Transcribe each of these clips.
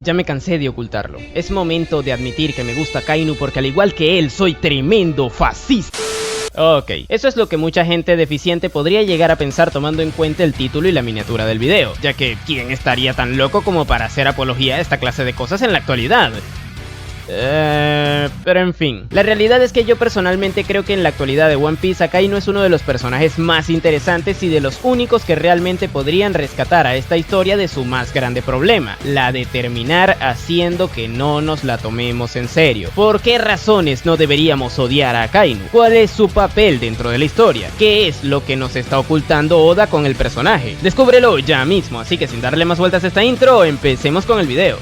Ya me cansé de ocultarlo. Es momento de admitir que me gusta Kainu porque al igual que él, soy tremendo fascista. Ok, eso es lo que mucha gente deficiente podría llegar a pensar tomando en cuenta el título y la miniatura del video, ya que ¿quién estaría tan loco como para hacer apología a esta clase de cosas en la actualidad? Pero en fin, la realidad es que yo personalmente creo que en la actualidad de One Piece Akainu es uno de los personajes más interesantes y de los únicos que realmente podrían rescatar a esta historia de su más grande problema, la de terminar haciendo que no nos la tomemos en serio. ¿Por qué razones no deberíamos odiar a Akainu? ¿Cuál es su papel dentro de la historia? ¿Qué es lo que nos está ocultando Oda con el personaje? Descúbrelo ya mismo, así que sin darle más vueltas a esta intro, empecemos con el video.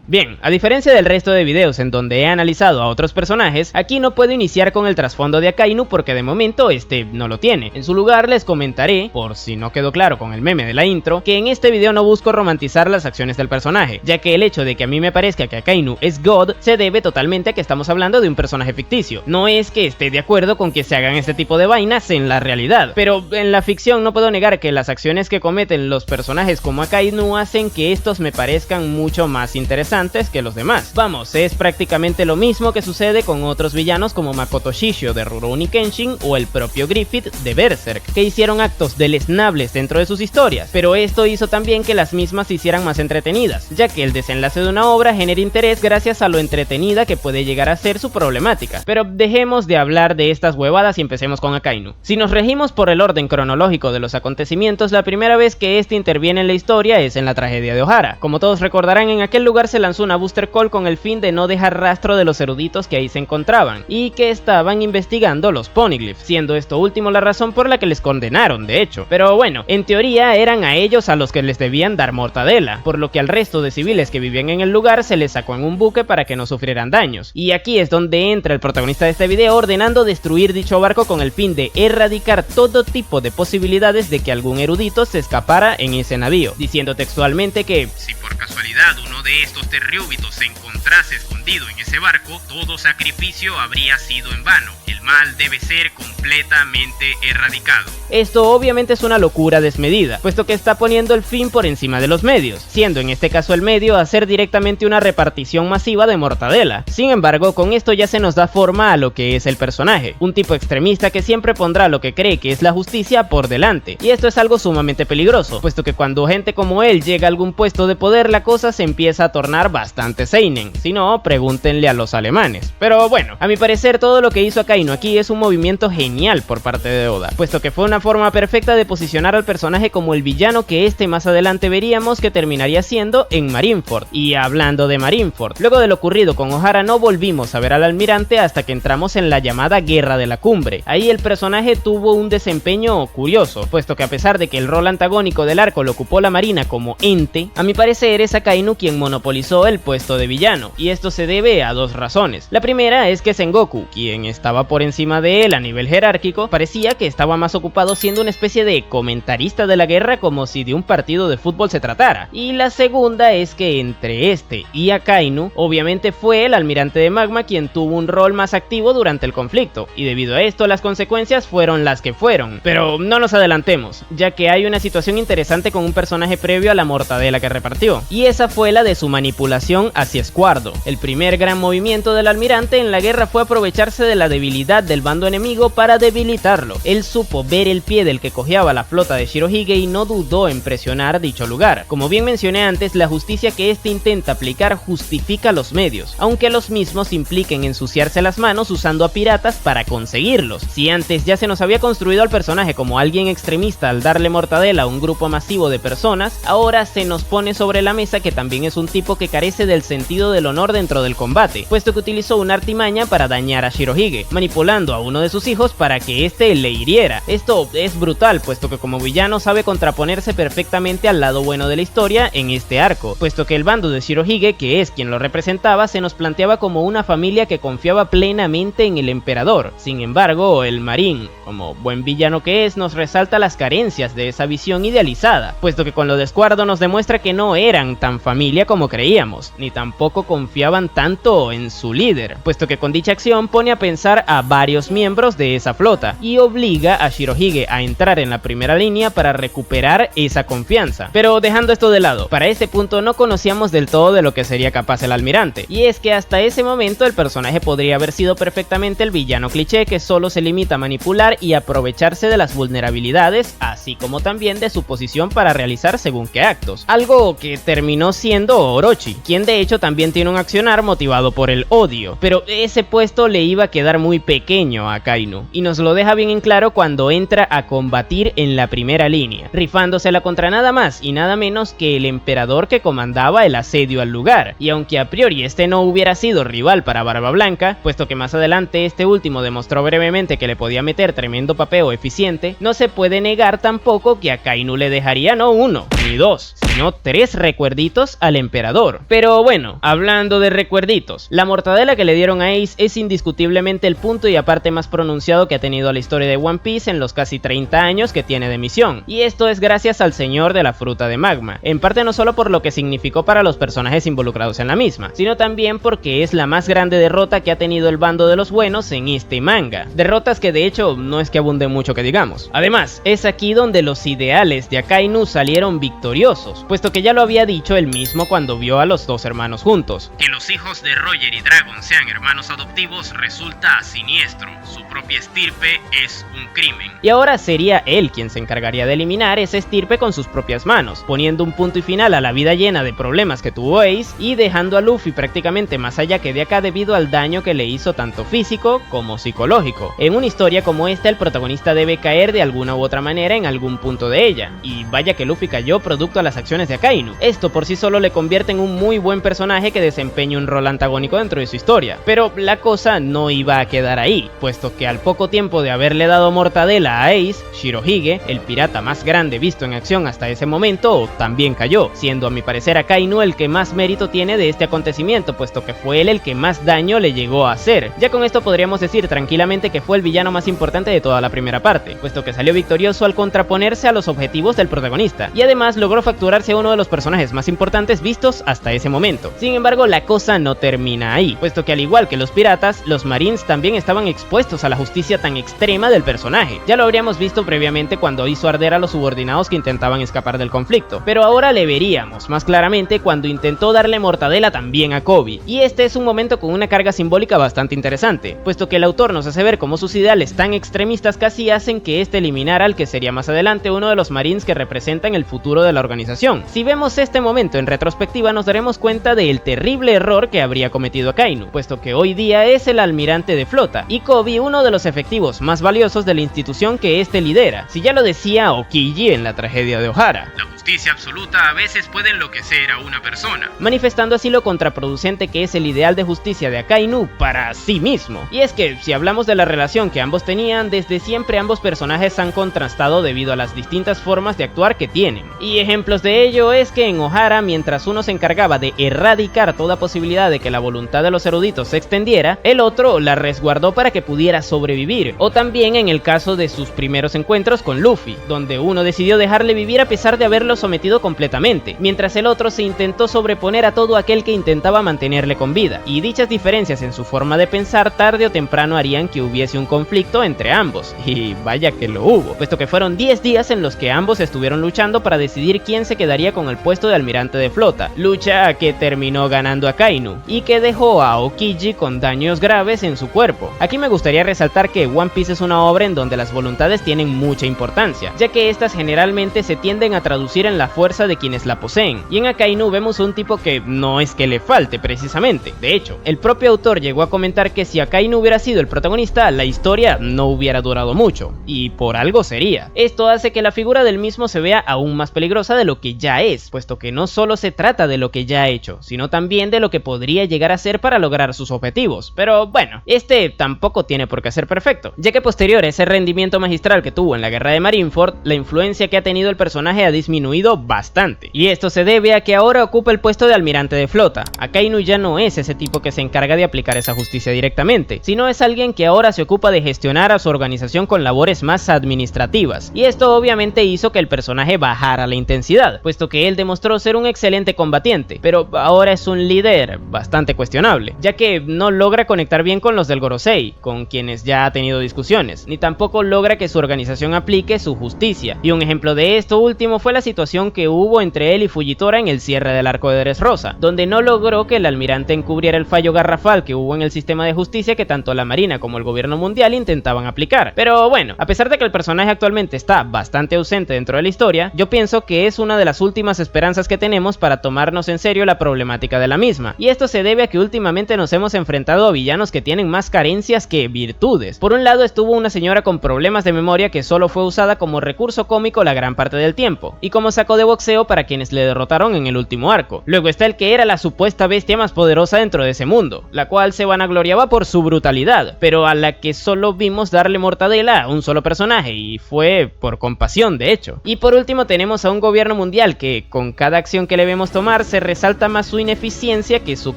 Bien, a diferencia del resto de videos en donde he analizado a otros personajes, aquí no puedo iniciar con el trasfondo de Akainu porque de momento este no lo tiene. En su lugar les comentaré, por si no quedó claro con el meme de la intro, que en este video no busco romantizar las acciones del personaje, ya que el hecho de que a mí me parezca que Akainu es God se debe totalmente a que estamos hablando de un personaje ficticio. No es que esté de acuerdo con que se hagan este tipo de vainas en la realidad, pero en la ficción no puedo negar que las acciones que cometen los personajes como Akainu hacen que estos me parezcan mucho más interesantes que los demás. Vamos, es prácticamente lo mismo que sucede con otros villanos como Makoto Shishio de Rurouni Kenshin o el propio Griffith de Berserk, que hicieron actos deleznables dentro de sus historias, pero esto hizo también que las mismas se hicieran más entretenidas, ya que el desenlace de una obra genera interés gracias a lo entretenida que puede llegar a ser su problemática. Pero dejemos de hablar de estas huevadas y empecemos con Akainu. Si nos regimos por el orden cronológico de los acontecimientos, la primera vez que este interviene en la historia es en la tragedia de Ohara. Como todos recordarán, en aquel lugar se lanzó una booster call con el fin de no dejar rastro de los eruditos que ahí se encontraban y que estaban investigando los poneglyphs, siendo esto último la razón por la que les condenaron de hecho. Pero bueno, en teoría eran a ellos a los que les debían dar mortadela, por lo que al resto de civiles que vivían en el lugar se les sacó en un buque para que no sufrieran daños. Y aquí es donde entra el protagonista de este video ordenando destruir dicho barco con el fin de erradicar todo tipo de posibilidades de que algún erudito se escapara en ese navío, diciendo textualmente que si por casualidad uno de estos terriúbitos se encontrase escondido en ese barco, todo sacrificio habría sido en vano. El mal debe ser completamente erradicado. Esto obviamente es una locura desmedida, puesto que está poniendo el fin por encima de los medios, siendo en este caso el medio hacer directamente una repartición masiva de mortadela. Sin embargo, con esto ya se nos da forma a lo que es el personaje, un tipo extremista que siempre pondrá lo que cree que es la justicia por delante, y esto es algo sumamente peligroso, puesto que cuando gente como él llega a algún puesto de poder, la cosa se empieza a tornar bastante seinen, si no, pregúntenle a los alemanes. Pero bueno, a mi parecer todo lo que hizo Akainu aquí es un movimiento genial por parte de Oda, puesto que fue una forma perfecta de posicionar al personaje como el villano que más adelante veríamos que terminaría siendo en Marineford. Y hablando de Marineford, luego de lo ocurrido con Ohara no volvimos a ver al almirante hasta que entramos en la llamada Guerra de la Cumbre. Ahí el personaje tuvo un desempeño curioso, puesto que a pesar de que el rol antagónico del arco lo ocupó la marina como ente, a mi parecer es Akainu quien monopolizó el puesto de villano, y esto se debe a dos razones. La primera es que Sengoku, quien estaba por encima de él a nivel jerárquico, parecía que estaba más ocupado siendo una especie de comentarista de la guerra como si de un partido de fútbol se tratara. Y la segunda es que entre este y Akainu, obviamente fue el almirante de Magma quien tuvo un rol más activo durante el conflicto, y debido a esto las consecuencias fueron las que fueron. Pero no nos adelantemos, ya que hay una situación interesante con un personaje previo a la mortadela que repartió, y esa fue la de su manipulación hacia Squardo. El primer gran movimiento del almirante en la guerra fue aprovecharse de la debilidad del bando enemigo para debilitarlo. Él supo ver el pie del que cojeaba la flota de Shirohige y no dudó en presionar dicho lugar. Como bien mencioné antes, la justicia que este intenta aplicar justifica los medios, aunque los mismos impliquen ensuciarse las manos usando a piratas para conseguirlos. Si antes ya se nos había construido al personaje como alguien extremista al darle mortadela a un grupo masivo de personas, ahora se nos pone sobre la mesa que también es un tipo que carece del sentido del honor dentro del combate, puesto que utilizó una artimaña para dañar a Shirohige, manipulando a uno de sus hijos para que este le hiriera. Esto es brutal, puesto que como villano sabe contraponerse perfectamente al lado bueno de la historia en este arco, puesto que el bando de Shirohige, que es quien lo representaba, se nos planteaba como una familia que confiaba plenamente en el emperador. Sin embargo, el Marín, como buen villano que es, nos resalta las carencias de esa visión idealizada, puesto que con lo de Squardo nos demuestra que no eran tan familia como creíamos, ni tampoco confiaban tanto en su líder, puesto que con dicha acción pone a pensar a varios miembros de esa flota y obliga a Shirohige a entrar en la primera línea para recuperar esa confianza. Pero dejando esto de lado, para ese punto no conocíamos del todo de lo que sería capaz el almirante, y es que hasta ese momento el personaje podría haber sido perfectamente el villano cliché que solo se limita a manipular y aprovecharse de las vulnerabilidades, así como también de su posición para realizar según qué actos, algo que terminó siendo Orochi, quien de hecho también tiene un accionar motivado por el odio, pero ese puesto le iba a quedar muy pequeño a Akainu, y nos lo deja bien en claro cuando entra a combatir en la primera línea, rifándosela contra nada más y nada menos que el emperador que comandaba el asedio al lugar, y aunque a priori este no hubiera sido rival para Barba Blanca, puesto que más adelante este último demostró brevemente que le podía meter tremendo papeo eficiente, no se puede negar tampoco que Akainu le dejaría no uno, ni dos, sino 3 recuerditos al emperador. Pero bueno, hablando de recuerditos, la mortadela que le dieron a Ace es indiscutiblemente el punto y aparte más pronunciado que ha tenido la historia de One Piece en los casi 30 años que tiene de emisión, y esto es gracias al señor de la fruta de magma, en parte no solo por lo que significó para los personajes involucrados en la misma, sino también porque es la más grande derrota que ha tenido el bando de los buenos en este manga, derrotas que de hecho no es que abunden mucho que digamos. Además, es aquí donde los ideales de Akainu salieron victoriosos, puesto que ya lo había dicho él mismo cuando vio a los dos hermanos juntos: que los hijos de Roger y Dragon sean hermanos adoptivos resulta siniestro, su propia estirpe es un crimen. Y ahora sería él quien se encargaría de eliminar esa estirpe con sus propias manos, poniendo un punto y final a la vida llena de problemas que tuvo Ace y dejando a Luffy prácticamente más allá que de acá debido al daño que le hizo tanto físico como psicológico. En una historia como esta el protagonista debe caer de alguna u otra manera en algún punto de ella, y vaya que Luffy cayó producto a las acciones de Akainu. Esto por sí solo le convierte en un muy buen personaje que desempeña un rol antagónico dentro de su historia, pero la cosa no iba a quedar ahí, puesto que al poco tiempo de haberle dado mortadela a Ace, Shirohige, el pirata más grande visto en acción hasta ese momento, también cayó, siendo a mi parecer Akainu el que más mérito tiene de este acontecimiento, puesto que fue él el que más daño le llegó a hacer. Ya con esto podríamos decir tranquilamente que fue el villano más importante de toda la primera parte, puesto que salió victorioso al contraponerse a los objetivos del protagonista, y además logró facturarse a uno de los personajes más importantes vistos hasta ese momento. Sin embargo, la cosa no termina ahí, puesto que al igual que los piratas, los marines también estaban expuestos a la justicia tan extrema del personaje. Ya lo habríamos visto previamente cuando hizo arder a los subordinados que intentaban escapar del conflicto, pero ahora le veríamos más claramente cuando intentó darle mortadela también a Koby, y este es un momento con una carga simbólica bastante interesante, puesto que el autor nos hace ver cómo sus ideales tan extremistas casi hacen que este eliminara al que sería más adelante uno de los marines que representan el futuro de la organización. Si vemos este momento en retrospectiva nos daremos cuenta del terrible error que habría cometido Akainu, puesto que hoy día es el almirante de flota, y Koby uno de los efectivos más valiosos de la institución que este lidera, si ya lo decía Okiji en la tragedia de Ohara: la justicia absoluta a veces puede enloquecer a una persona, manifestando así lo contraproducente que es el ideal de justicia de Akainu para sí mismo. Y es que si hablamos de la relación que ambos tenían, desde siempre ambos personajes han contrastado debido a las distintas formas de actuar que tienen, y ejemplos de ello es que en Ohara, mientras uno se encargaba de erradicar toda posibilidad de que la voluntad de los eruditos se extendiera, el otro la resguardó para que pudiera sobrevivir, o también en el caso de sus primeros encuentros con Luffy, donde uno decidió dejarle vivir a pesar de haberlo sometido completamente, mientras el otro se intentó sobreponer a todo aquel que intentaba mantenerle con vida, y dichas diferencias en su forma de pensar tarde o temprano harían que hubiese un conflicto entre ambos, y vaya que lo hubo, puesto que fueron 10 días en los que ambos estuvieron luchando para decidir quién se quedaría con el puesto de almirante de flota, lucha que terminó ganando Akainu, y que dejó a Okiji con daños graves en su cuerpo. Aquí me gustaría resaltar que One Piece es una obra en donde las voluntades tienen mucha importancia, ya que estas generalmente se tienden a traducir en la fuerza de quienes la poseen, y en Akainu vemos un tipo que no es que le falte precisamente. De hecho, el propio autor llegó a comentar que si Akainu hubiera sido el protagonista, la historia no hubiera durado mucho, y por algo sería. Esto hace que la figura del mismo se vea aún más peligrosa de lo que ya es, puesto que no solo se trata de lo que ya ha hecho, sino también de lo que podría llegar a ser para lograr sus objetivos. Pero bueno, este tampoco tiene por qué ser perfecto, ya que posterior a ese rendimiento magistral que tuvo en la guerra de Marineford, la influencia que ha tenido el personaje ha disminuido disminuido bastante. Y esto se debe a que ahora ocupa el puesto de almirante de flota. Akainu ya no es ese tipo que se encarga de aplicar esa justicia directamente, sino es alguien que ahora se ocupa de gestionar a su organización con labores más administrativas. Y esto obviamente hizo que el personaje bajara la intensidad, puesto que él demostró ser un excelente combatiente, pero ahora es un líder bastante cuestionable, ya que no logra conectar bien con los del Gorosei, con quienes ya ha tenido discusiones, ni tampoco logra que su organización aplique su justicia. Y un ejemplo de esto último fue la situación que hubo entre él y Fujitora en el cierre del arco de Dressrosa, donde no logró que el almirante encubriera el fallo garrafal que hubo en el sistema de justicia que tanto la marina como el gobierno mundial intentaban aplicar. Pero bueno, a pesar de que el personaje actualmente está bastante ausente dentro de la historia, yo pienso que es una de las últimas esperanzas que tenemos para tomarnos en serio la problemática de la misma, y esto se debe a que últimamente nos hemos enfrentado a villanos que tienen más carencias que virtudes. Por un lado estuvo una señora con problemas de memoria que solo fue usada como recurso cómico la gran parte del tiempo, y como saco de boxeo para quienes le derrotaron en el último arco. Luego está el que era la supuesta bestia más poderosa dentro de ese mundo, la cual se vanagloriaba por su brutalidad, pero a la que solo vimos darle mortadela a un solo personaje, y fue por compasión de hecho. Y por último tenemos a un gobierno mundial que con cada acción que le vemos tomar se resalta más su ineficiencia que su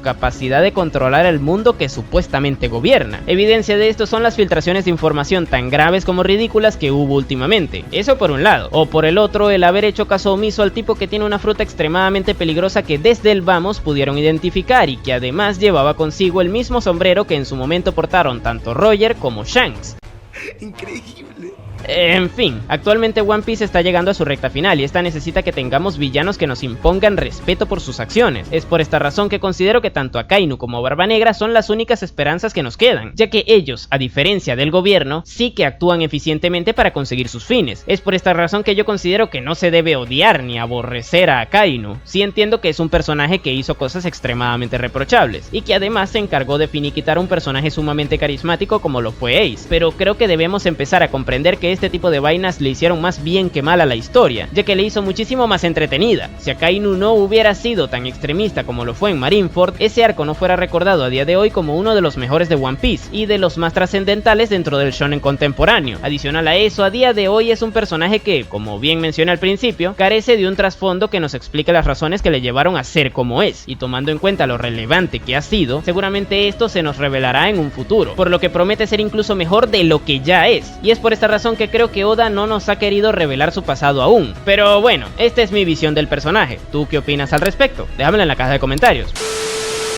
capacidad de controlar el mundo que supuestamente gobierna. Evidencia de esto son las filtraciones de información tan graves como ridículas que hubo últimamente, eso por un lado, o por el otro el haber hecho caso omiso al tipo que tiene una fruta extremadamente peligrosa que desde el vamos pudieron identificar y que además llevaba consigo el mismo sombrero que en su momento portaron tanto Roger como Shanks. Increíble. En fin, actualmente One Piece está llegando a su recta final y esta necesita que tengamos villanos que nos impongan respeto por sus acciones. Es por esta razón que considero que tanto Akainu como Barba Negra son las únicas esperanzas que nos quedan, ya que ellos, a diferencia del gobierno, sí que actúan eficientemente para conseguir sus fines. Es por esta razón que yo considero que no se debe odiar ni aborrecer a Akainu. Sí entiendo que es un personaje que hizo cosas extremadamente reprochables y que además se encargó de finiquitar a un personaje sumamente carismático como lo fue Ace, pero creo que debemos empezar a comprender que este tipo de vainas le hicieron más bien que mal a la historia, ya que le hizo muchísimo más entretenida. Si Akainu no hubiera sido tan extremista como lo fue en Marineford, ese arco no fuera recordado a día de hoy como uno de los mejores de One Piece y de los más trascendentales dentro del shonen contemporáneo. Adicional a eso, a día de hoy es un personaje que, como bien mencioné al principio, carece de un trasfondo que nos explique las razones que le llevaron a ser como es, y tomando en cuenta lo relevante que ha sido, seguramente esto se nos revelará en un futuro, por lo que promete ser incluso mejor de lo que ya es, y es por esta razón que creo que Oda no nos ha querido revelar su pasado aún. Pero bueno, esta es mi visión del personaje. ¿Tú qué opinas al respecto? Déjamelo en la caja de comentarios.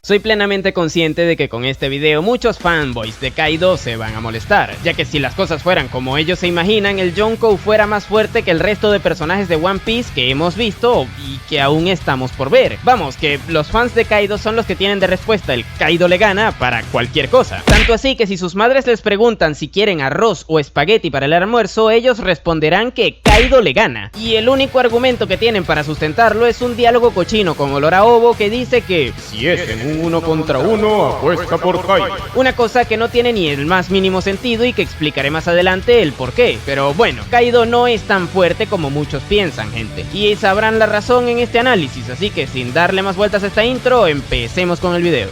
Soy plenamente consciente de que con este video muchos fanboys de Kaido se van a molestar, ya que si las cosas fueran como ellos se imaginan, el Yonkou fuera más fuerte que el resto de personajes de One Piece que hemos visto y que aún estamos por ver. Vamos, que los fans de Kaido son los que tienen de respuesta el Kaido le gana para cualquier cosa. Tanto así que si sus madres les preguntan si quieren arroz o espagueti para el almuerzo, ellos responderán que Kaido le gana. Y el único argumento que tienen para sustentarlo es un diálogo cochino con olor a ovo que dice que si es en un 1 contra 1, apuesta por Kaido. Una cosa que no tiene ni el más mínimo sentido y que explicaré más adelante el por qué. Pero bueno, Kaido no es tan fuerte como muchos piensan, gente. Y sabrán la razón en este análisis, así que sin darle más vueltas a esta intro, empecemos con el video.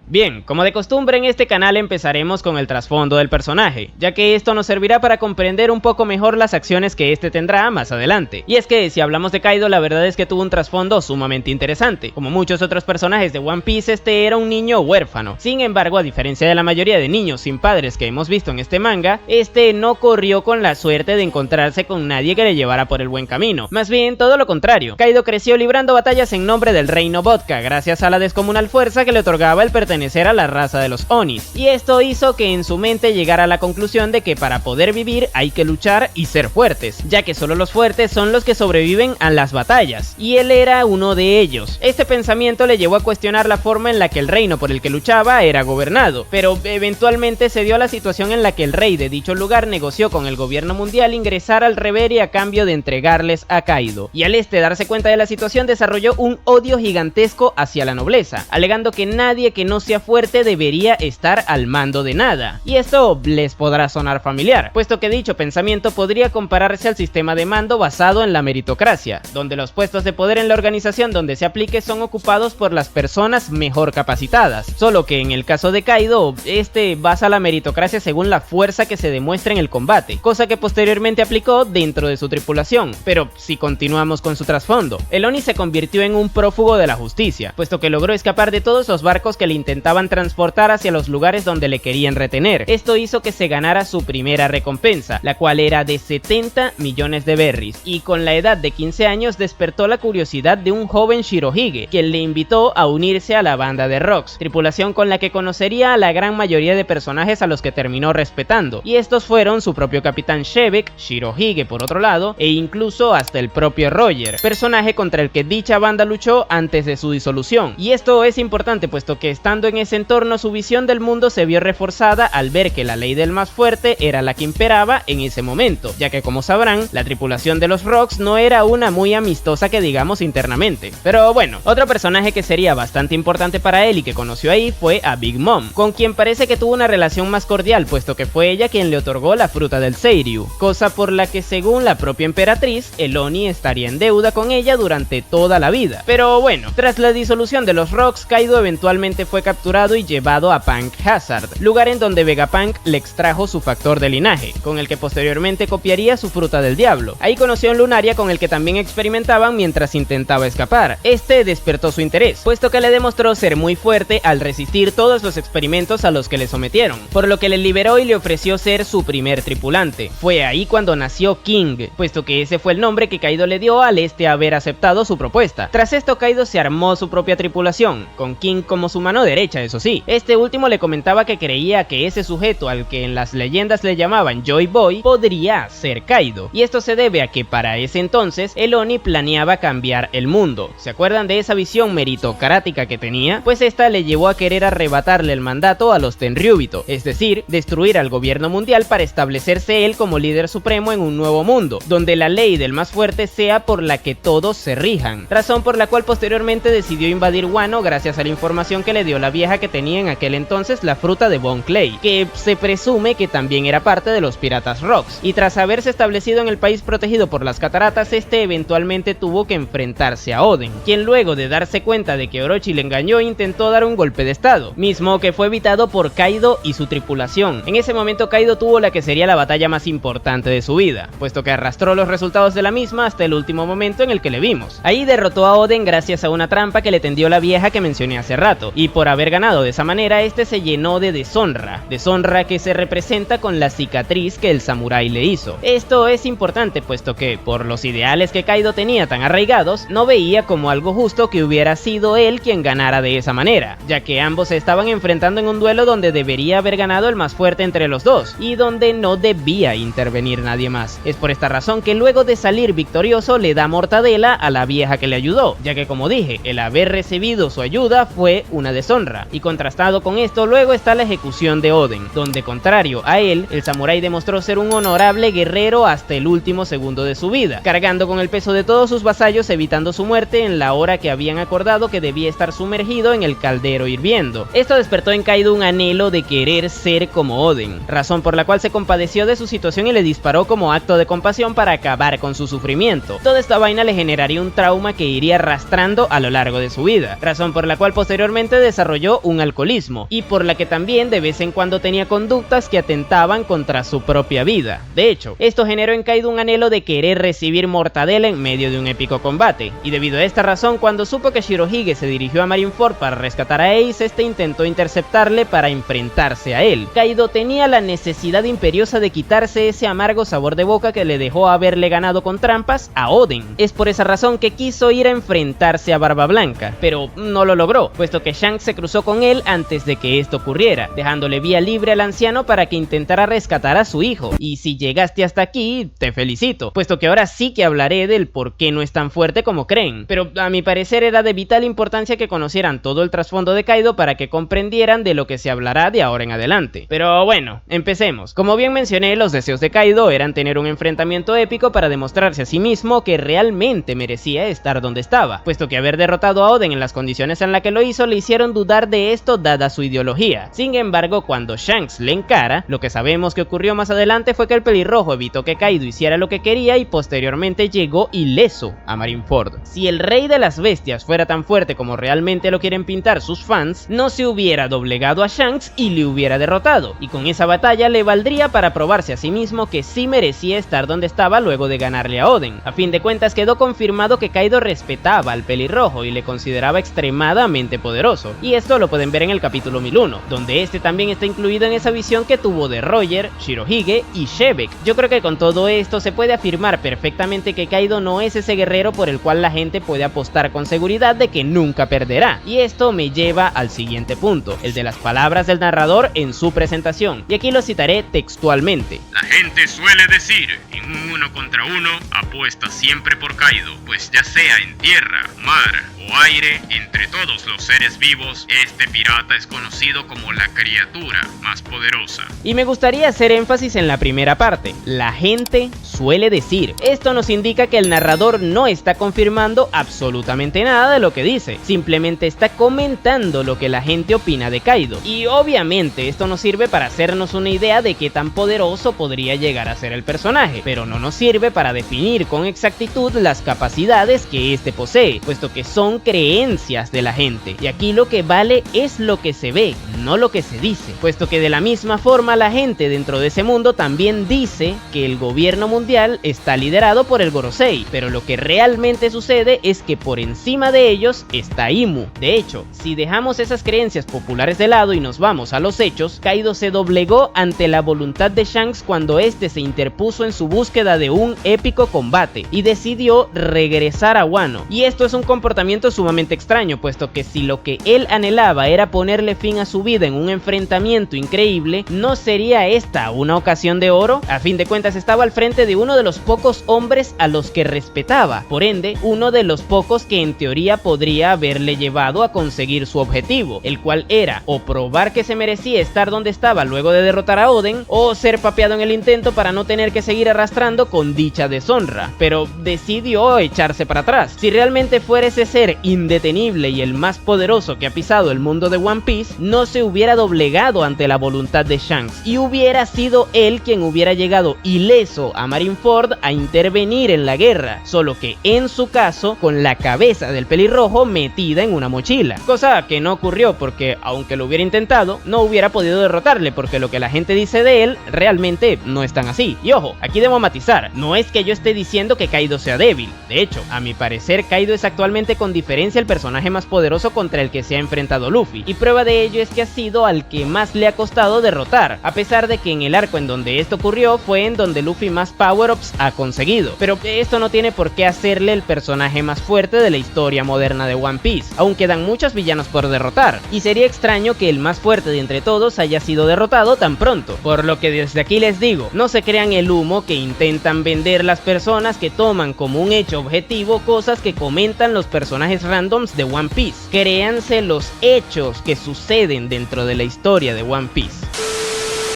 Bien, como de costumbre en este canal empezaremos con el trasfondo del personaje, ya que esto nos servirá para comprender un poco mejor las acciones que este tendrá más adelante. Y es que si hablamos de Kaido, la verdad es que tuvo un trasfondo sumamente interesante. Como muchos otros personajes de One Piece, este era un niño huérfano. Sin embargo, a diferencia de la mayoría de niños sin padres que hemos visto en este manga, este no corrió con la suerte de encontrarse con nadie que le llevara por el buen camino. Más bien, todo lo contrario. Kaido creció librando batallas en nombre del reino Vodka, gracias a la descomunal fuerza que le otorgaba el pertenecer a la raza de los Onis, y esto hizo que en su mente llegara a la conclusión de que para poder vivir hay que luchar y ser fuertes, ya que solo los fuertes son los que sobreviven a las batallas, y él era uno de ellos. Este pensamiento le llevó a cuestionar la forma en la que el reino por el que luchaba era gobernado, pero eventualmente se dio la situación en la que el rey de dicho lugar negoció con el gobierno mundial ingresar al Reverie a cambio de entregarles a Kaido, y al darse cuenta de la situación desarrolló un odio gigantesco hacia la nobleza, alegando que nadie que no sea fuerte debería estar al mando de nada. Y esto les podrá sonar familiar, puesto que dicho pensamiento podría compararse al sistema de mando basado en la meritocracia, donde los puestos de poder en la organización donde se aplique son ocupados por las personas mejor capacitadas, solo que en el caso de Kaido, este basa la meritocracia según la fuerza que se demuestra en el combate, cosa que posteriormente aplicó dentro de su tripulación. Pero si continuamos con su trasfondo, el Oni se convirtió en un prófugo de la justicia, puesto que logró escapar de todos los barcos que le intentaban transportar hacia los lugares donde le querían retener. Esto hizo que se ganara su primera recompensa, la cual era de 70 millones de berries, y con la edad de 15 años despertó la curiosidad de un joven Shirohige, quien le invitó a unirse a la banda de Rocks, tripulación con la que conocería a la gran mayoría de personajes a los que terminó respetando, y estos fueron su propio capitán Shebek, Shirohige por otro lado, e incluso hasta el propio Roger, personaje contra el que dicha banda luchó antes de su disolución. Y esto es importante puesto que estando en ese entorno su visión del mundo se vio reforzada al ver que la ley del más fuerte era la que imperaba en ese momento, ya que como sabrán, la tripulación de los Rocks no era una muy amistosa que digamos internamente. Pero bueno, otro personaje que sería bastante importante para él y que conoció ahí fue a Big Mom, con quien parece que tuvo una relación más cordial puesto que fue ella quien le otorgó la fruta del Seiryu, cosa por la que según la propia emperatriz, el Oni estaría en deuda con ella durante toda la vida. Pero bueno, tras la disolución de los Rocks, Kaido eventualmente fue capturado y llevado a Punk Hazard, lugar en donde Vegapunk le extrajo su factor de linaje, con el que posteriormente copiaría su fruta del diablo. Ahí conoció a un Lunaria con el que también experimentaban mientras intentaba escapar. Este despertó su interés, puesto que le demostró ser muy fuerte al resistir todos los experimentos a los que le sometieron, por lo que le liberó y le ofreció ser su primer tripulante. Fue ahí cuando nació King, puesto que ese fue el nombre que Kaido le dio al haber aceptado su propuesta. Tras esto Kaido se armó su propia tripulación, con King como su mano derecha, eso sí. Este último le comentaba que creía que ese sujeto al que en las leyendas le llamaban Joy Boy podría ser Kaido, y esto se debe a que para ese entonces el Oni planeaba cambiar el mundo. ¿Se acuerdan de esa visión meritocrática que tenía? Pues esta le llevó a querer arrebatarle el mandato a los Tenryubito, es decir, destruir al gobierno mundial para establecerse él como líder supremo en un nuevo mundo, donde la ley del más fuerte sea por la que todos se rijan, razón por la cual posteriormente decidió invadir Wano gracias a la información que le dio la vieja que tenía en aquel entonces la fruta de Bon Clay, que se presume que también era parte de los piratas Rocks, y tras haberse establecido en el país protegido por las cataratas, este eventualmente tuvo que enfrentarse a Oden, quien luego de darse cuenta de que Orochi le engañó intentó dar un golpe de estado, mismo que fue evitado por Kaido y su tripulación. En ese momento Kaido tuvo la que sería la batalla más importante de su vida, puesto que arrastró los resultados de la misma hasta el último momento en el que le vimos. Ahí derrotó a Oden gracias a una trampa que le tendió la vieja que mencioné hace rato, y por haber ganado de esa manera este se llenó de deshonra que se representa con la cicatriz que el samurái le hizo. Esto es importante puesto que, por los ideales que Kaido tenía tan arraigados, no veía como algo justo que hubiera sido él quien ganara de esa manera, ya que ambos se estaban enfrentando en un duelo donde debería haber ganado el más fuerte entre los dos, y donde no debía intervenir nadie más. Es por esta razón que luego de salir victorioso le da mortadela a la vieja que le ayudó, ya que como dije, el haber recibido su ayuda fue una deshonra, y contrastado con esto luego está la ejecución de Oden, donde contrario a él, el samurái demostró ser un honorable guerrero hasta el último segundo de su vida, cargando con el peso de todos sus vasallos evitando su muerte en la hora que habían acordado que debía estar sumergido en el caldero hirviendo. Esto despertó en Kaido un anhelo de querer ser como Oden, razón por la cual se compadeció de su situación y le disparó como acto de compasión para acabar con su sufrimiento. Toda esta vaina le generaría un trauma que iría arrastrando a lo largo de su vida, razón por la cual posteriormente desarrolló un alcoholismo, y por la que también de vez en cuando tenía conductas que atentaban contra su propia vida. De hecho, esto generó en Kaido un anhelo de querer recibir mortadela en medio de un épico combate, y debido a esta razón, cuando supo que Shirohige se dirigió a Marineford para rescatar a Ace, este intentó interceptarle para enfrentarse a él. Kaido tenía la necesidad imperiosa de quitarse ese amargo sabor de boca que le dejó haberle ganado con trampas a Oden. Es por esa razón que quiso ir a enfrentarse a Barba Blanca, pero no lo logró, puesto que Shanks se cruzó con él antes de que esto ocurriera, dejándole vía libre al anciano para que intentara rescatar a su hijo. Y si llegaste hasta aquí, te felicito, puesto que ahora sí que hablaré del por qué no es tan fuerte como creen, pero a mi parecer era de vital importancia que conocieran todo el trasfondo de Kaido para que comprendieran de lo que se hablará de ahora en adelante. Pero bueno, empecemos. Como bien mencioné, los deseos de Kaido eran tener un enfrentamiento épico para demostrarse a sí mismo que realmente merecía estar donde estaba, puesto que haber derrotado a Oden en las condiciones en las que lo hizo le hicieron dudar dudar de esto dada su ideología. Sin embargo, cuando Shanks le encara, lo que sabemos que ocurrió más adelante fue que el pelirrojo evitó que Kaido hiciera lo que quería y posteriormente llegó ileso a Marineford. Si el rey de las bestias fuera tan fuerte como realmente lo quieren pintar sus fans, no se hubiera doblegado a Shanks y le hubiera derrotado, y con esa batalla le valdría para probarse a sí mismo que sí merecía estar donde estaba luego de ganarle a Oden. A fin de cuentas quedó confirmado que Kaido respetaba al pelirrojo y le consideraba extremadamente poderoso, y esto lo pueden ver en el capítulo 1001, donde este también está incluido en esa visión que tuvo de Roger, Shirohige y Shebeck. Yo creo que con todo esto se puede afirmar perfectamente que Kaido no es ese guerrero por el cual la gente puede apostar con seguridad de que nunca perderá, y esto me lleva al siguiente punto, el de las palabras del narrador en su presentación, y aquí lo citaré textualmente. La gente suele decir, en un 1 contra 1, apuesta siempre por Kaido, pues ya sea en tierra, mar o aire, entre todos los seres vivos, este pirata es conocido como la criatura más poderosa. Y me gustaría hacer énfasis en la primera parte, la gente suele decir. Esto nos indica que el narrador no está confirmando absolutamente nada de lo que dice, simplemente está comentando lo que la gente opina de Kaido. Y obviamente esto nos sirve para hacernos una idea de qué tan poderoso podría llegar a ser el personaje, pero no nos sirve para definir con exactitud las capacidades que este posee, puesto que son creencias de la gente, y aquí lo que vale es lo que se ve, no lo que se dice, puesto que de la misma forma la gente dentro de ese mundo también dice que el gobierno mundial está liderado por el Gorosei, pero lo que realmente sucede es que por encima de ellos está Imu. De hecho, si dejamos esas creencias populares de lado y nos vamos a los hechos, Kaido se doblegó ante la voluntad de Shanks cuando este se interpuso en su búsqueda de un épico combate y decidió regresar a Wano, y esto es un comportamiento sumamente extraño, puesto que si lo que él anhelaba era ponerle fin a su vida en un enfrentamiento increíble, ¿no sería esta una ocasión de oro? A fin de cuentas estaba al frente de uno de los pocos hombres a los que respetaba, por ende uno de los pocos que en teoría podría haberle llevado a conseguir su objetivo, el cual era o probar que se merecía estar donde estaba luego de derrotar a Oden, o ser papeado en el intento para no tener que seguir arrastrando con dicha deshonra, pero decidió echarse para atrás. Si realmente fuera ese ser indetenible y el más poderoso que ha pisado el mundo de One Piece, no se hubiera doblegado ante la voluntad de Shanks, y hubiera sido él quien hubiera llegado ileso a Marineford a intervenir en la guerra, solo que en su caso con la cabeza del pelirrojo metida en una mochila, cosa que no ocurrió porque aunque lo hubiera intentado, no hubiera podido derrotarle, porque lo que la gente dice de él realmente no es tan así. Y ojo, aquí debo matizar, no es que yo esté diciendo que Kaido sea débil, de hecho, a mi parecer Kaido es actualmente con diferencia el personaje más poderoso contra el que se ha enfrentado Luffy, y prueba de ello es que ha sido al que más le ha costado derrotar, a pesar de que en el arco en donde esto ocurrió fue en donde Luffy más power-ups ha conseguido, pero esto no tiene por qué hacerle el personaje más fuerte de la historia moderna de One Piece, aún quedan muchos villanos por derrotar, y sería extraño que el más fuerte de entre todos haya sido derrotado tan pronto, por lo que desde aquí les digo, no se crean el humo que intentan vender las personas que toman como un hecho objetivo cosas que comentan los personajes randoms de One Piece, créanse los hechos que suceden dentro de la historia de One Piece.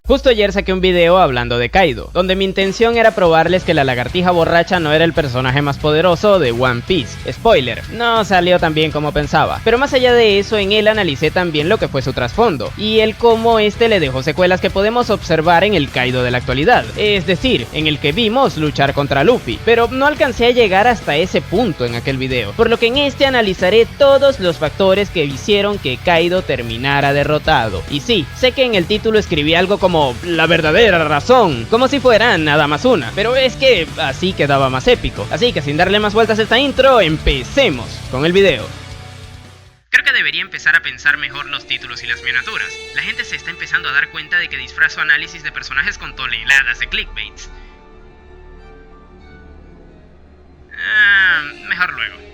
Justo ayer saqué un video hablando de Kaido, donde mi intención era probarles que la lagartija borracha no era el personaje más poderoso de One Piece. Spoiler, no salió tan bien como pensaba, pero más allá de eso en él analicé también lo que fue su trasfondo, y el cómo este le dejó secuelas que podemos observar en el Kaido de la actualidad, es decir, en el que vimos luchar contra Luffy, pero no alcancé a llegar hasta ese punto en aquel video, por lo que en este analizaré todos los factores que hicieron que Kaido terminara derrotado. Y sí, sé que en el título escribí algo como la verdadera razón, como si fuera nada más una, pero es que así quedaba más épico, así que sin darle más vueltas a esta intro, empecemos con el video. Creo que debería empezar a pensar mejor los títulos y las miniaturas. La gente se está empezando a dar cuenta de que disfrazo análisis de personajes con toneladas de clickbaits. Mejor luego.